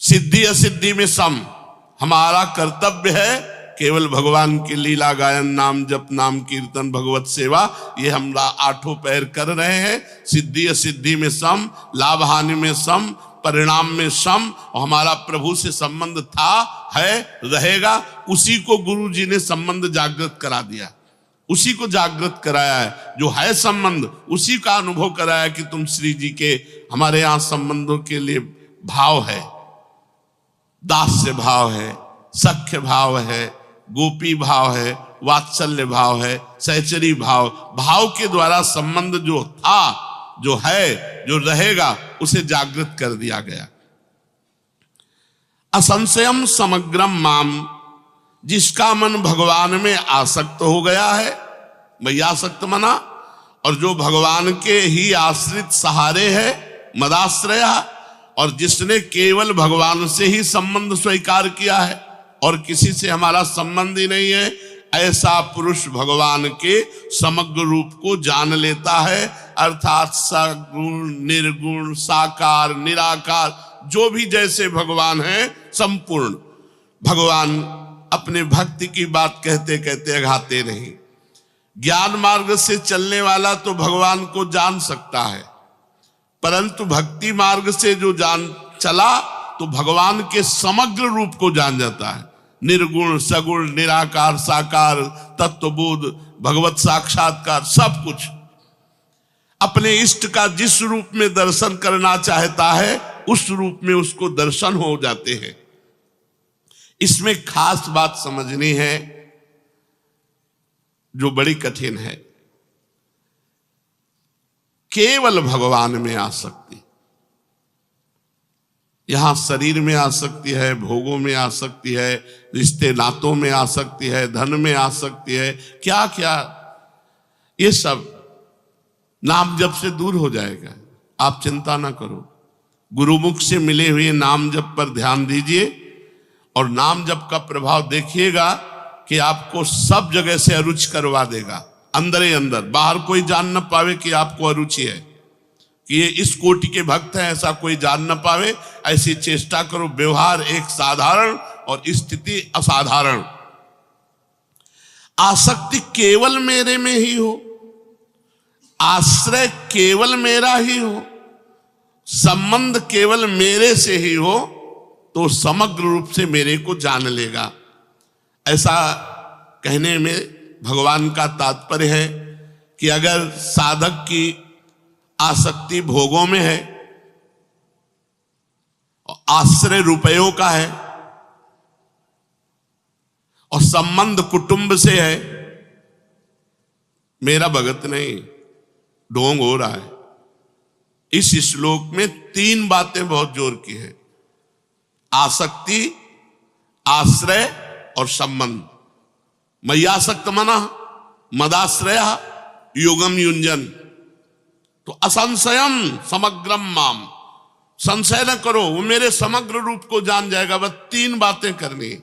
सिद्धि असिद्धि में सम। हमारा कर्तव्य है केवल भगवान की लीला गायन, नाम जप, नाम कीर्तन, भगवत सेवा, ये हम 8 पैर कर रहे हैं। सिद्धि असिद्धि में सम, लाभ हानि में सम, परिणाम में सम। और हमारा प्रभु से संबंध था, है, रहेगा। उसी को गुरु जी ने संबंध जागृत करा दिया, उसी को जागृत कराया है। जो है संबंध, उसी का अनुभव कराया कि तुम श्री जी के, हमारे यहां संबंधों के लिए भाव है, दास्य भाव है, सख्य भाव है, गोपी भाव है, वात्सल्य भाव है, सहचरी भाव। भाव के द्वारा संबंध जो था, जो है, जो रहेगा, उसे जागृत कर दिया गया। असंशयम समग्रम माम, जिसका मन भगवान में आसक्त हो गया है, मैया आसक्त मना, और जो भगवान के ही आश्रित सहारे है, मदाश्रया, और जिसने केवल भगवान से ही संबंध स्वीकार किया है और किसी से हमारा संबंध ही नहीं है, ऐसा पुरुष भगवान के समग्र रूप को जान लेता है। अर्थात सगुण, निर्गुण, साकार, निराकार, जो भी जैसे भगवान है, संपूर्ण। भगवान अपने भक्ति की बात कहते कहते अघाते नहीं। ज्ञान मार्ग से चलने वाला तो भगवान को जान सकता है, परंतु भक्ति मार्ग से जो जान चला तो भगवान के समग्र रूप को जान जाता है। निर्गुण, सगुण, निराकार, साकार, तत्वबोध, भगवत साक्षात्कार, सब कुछ। अपने इष्ट का जिस रूप में दर्शन करना चाहता है, उस रूप में उसको दर्शन हो जाते हैं। इसमें खास बात समझनी है जो बड़ी कठिन है। केवल भगवान में आसक्ति, यहां शरीर में आसक्ति है, भोगों में आसक्ति है, रिश्ते नातों में आसक्ति है, धन में आसक्ति है, क्या क्या, ये सब नाम जप से दूर हो जाएगा। आप चिंता ना करो, गुरुमुख से मिले हुए नाम जप पर ध्यान दीजिए, और नाम जप का प्रभाव देखिएगा कि आपको सब जगह से अरुच करवा देगा। अंदर ही अंदर, बाहर कोई जान न पावे कि आपको अरुचि है, कि ये इस कोटि के भक्त हैं, ऐसा कोई जान न पावे। ऐसी चेष्टा करो। व्यवहार एक साधारण और स्थिति असाधारण। आसक्ति केवल मेरे में ही हो, आश्रय केवल मेरा ही हो, संबंध केवल मेरे से ही हो, तो समग्र रूप से मेरे को जान लेगा। ऐसा कहने में भगवान का तात्पर्य है कि अगर साधक की आसक्ति भोगों में है, आश्रय रुपयों का है, और संबंध कुटुंब से है, मेरा भगत नहीं, ढोंग हो रहा है। इस श्लोक में 3 बातें बहुत जोर की है: आसक्ति, आश्रय और संबंध। मय्यासक्त मना मदाश्रय योगम युंजन। तो असंशयम समग्रम माम, संशय न करो, वो मेरे समग्र रूप को जान जाएगा। बस 3 बातें करनी।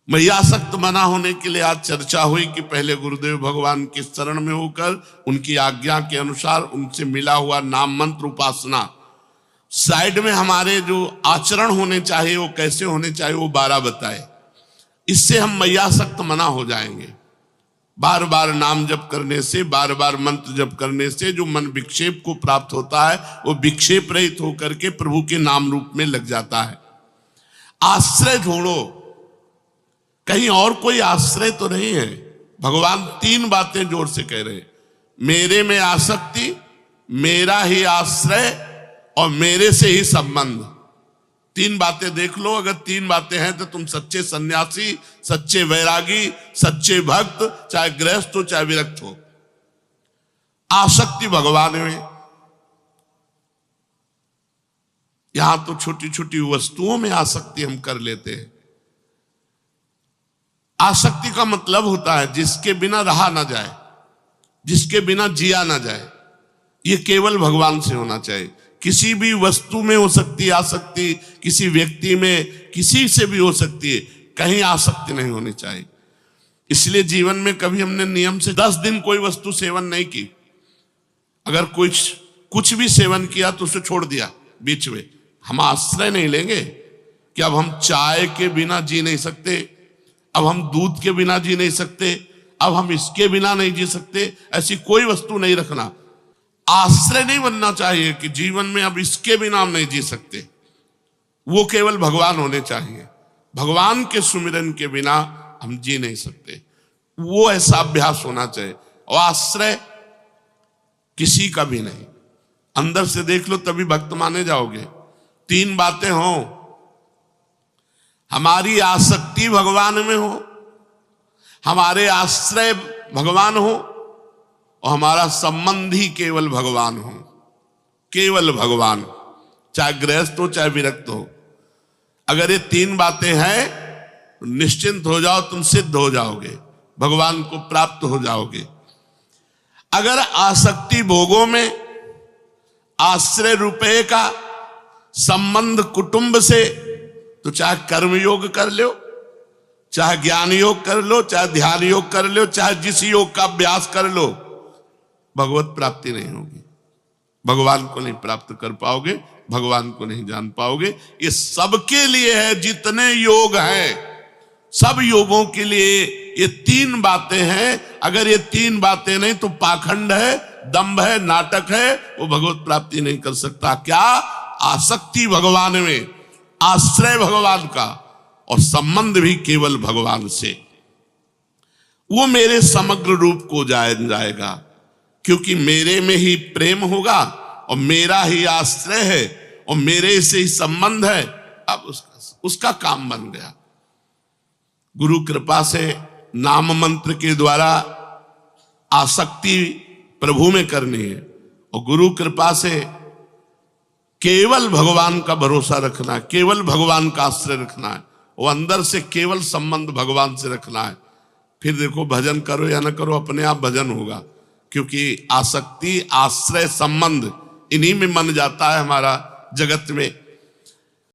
मय्यासक्त मना होने के लिए आज चर्चा हुई कि पहले गुरुदेव भगवान के शरण में होकर उनकी आज्ञा के अनुसार उनसे मिला हुआ नाम मंत्र उपासना, साइड में हमारे जो आचरण होने चाहिए वो कैसे होने चाहिए वो 12 बताए। इससे हम मय्यासक्त मना हो जाएंगे। बार बार नाम जप करने से, बार बार मंत्र जप करने से जो मन विक्षेप को प्राप्त होता है वो विक्षेप रहित होकर के प्रभु के नाम रूप में लग जाता है। आश्रय ढूंढो, कहीं और कोई आश्रय तो नहीं है। भगवान 3 बातें जोर से कह रहे हैं: मेरे में आसक्ति, मेरा ही आश्रय और मेरे से ही संबंध। 3 बातें देख लो। अगर 3 बातें हैं तो तुम सच्चे सन्यासी, सच्चे वैरागी, सच्चे भक्त, चाहे गृहस्थ हो चाहे विरक्त हो। आसक्ति भगवान में, यहां तो छोटी छोटी वस्तुओं में आसक्ति हम कर लेते हैं। आसक्ति का मतलब होता है जिसके बिना रहा ना जाए, जिसके बिना जिया ना जाए। ये केवल भगवान से होना चाहिए। किसी भी वस्तु में हो सकती है आसक्ति, किसी व्यक्ति में, किसी से भी हो सकती है, कहीं आसक्ति नहीं होनी चाहिए। इसलिए जीवन में कभी हमने नियम से 10 दिन कोई वस्तु सेवन नहीं की। अगर कुछ भी सेवन किया तो उसे छोड़ दिया बीच में। हम आश्रय नहीं लेंगे कि अब हम चाय के बिना जी नहीं सकते, अब हम दूध के बिना जी नहीं सकते, अब हम इसके बिना नहीं जी सकते। ऐसी कोई वस्तु नहीं रखना। आश्रय नहीं बनना चाहिए कि जीवन में अब इसके बिना हम नहीं जी सकते। वो केवल भगवान होने चाहिए। भगवान के सुमिरन के बिना हम जी नहीं सकते। वो ऐसा अभ्यास होना चाहिए। और आश्रय किसी का भी नहीं। अंदर से देख लो तभी भक्त माने जाओगे। 3 बातें हो, हमारी आसक्ति भगवान में हो, हमारे आश्रय भगवान हो, और हमारा संबंध ही केवल भगवान हो। केवल भगवान, चाहे गृहस्थ हो चाहे विरक्त हो। अगर ये 3 बातें हैं तो निश्चिंत हो जाओ, तुम सिद्ध हो जाओगे, भगवान को प्राप्त हो जाओगे। अगर आसक्ति भोगों में, आश्रय रुपये का, संबंध कुटुंब से, तो चाहे कर्म योग कर लो, चाहे ज्ञान योग कर लो, चाहे ध्यान योग कर लो, चाहे जिस योग का अभ्यास कर लो, भगवत प्राप्ति नहीं होगी। भगवान को नहीं प्राप्त कर पाओगे, भगवान को नहीं जान पाओगे। ये सबके लिए है, जितने योग हैं सब योगों के लिए ये 3 बातें हैं। अगर ये 3 बातें नहीं तो पाखंड है, दंभ है, नाटक है, वो भगवत प्राप्ति नहीं कर सकता। क्या? आसक्ति भगवान में, आश्रय भगवान का, और संबंध भी केवल भगवान से। वो मेरे समग्र रूप को जाएगा, क्योंकि मेरे में ही प्रेम होगा और मेरा ही आश्रय है और मेरे से ही संबंध है। अब उसका काम बन गया। गुरु कृपा से नाम मंत्र के द्वारा आसक्ति प्रभु में करनी है, और गुरु कृपा से केवल भगवान का भरोसा रखना है, केवल भगवान का आश्रय रखना है, वो अंदर से केवल संबंध भगवान से रखना है। फिर देखो भजन करो या ना करो, अपने आप भजन होगा। क्योंकि आसक्ति, आश्रय, संबंध, इन्हीं में मन जाता है हमारा जगत में।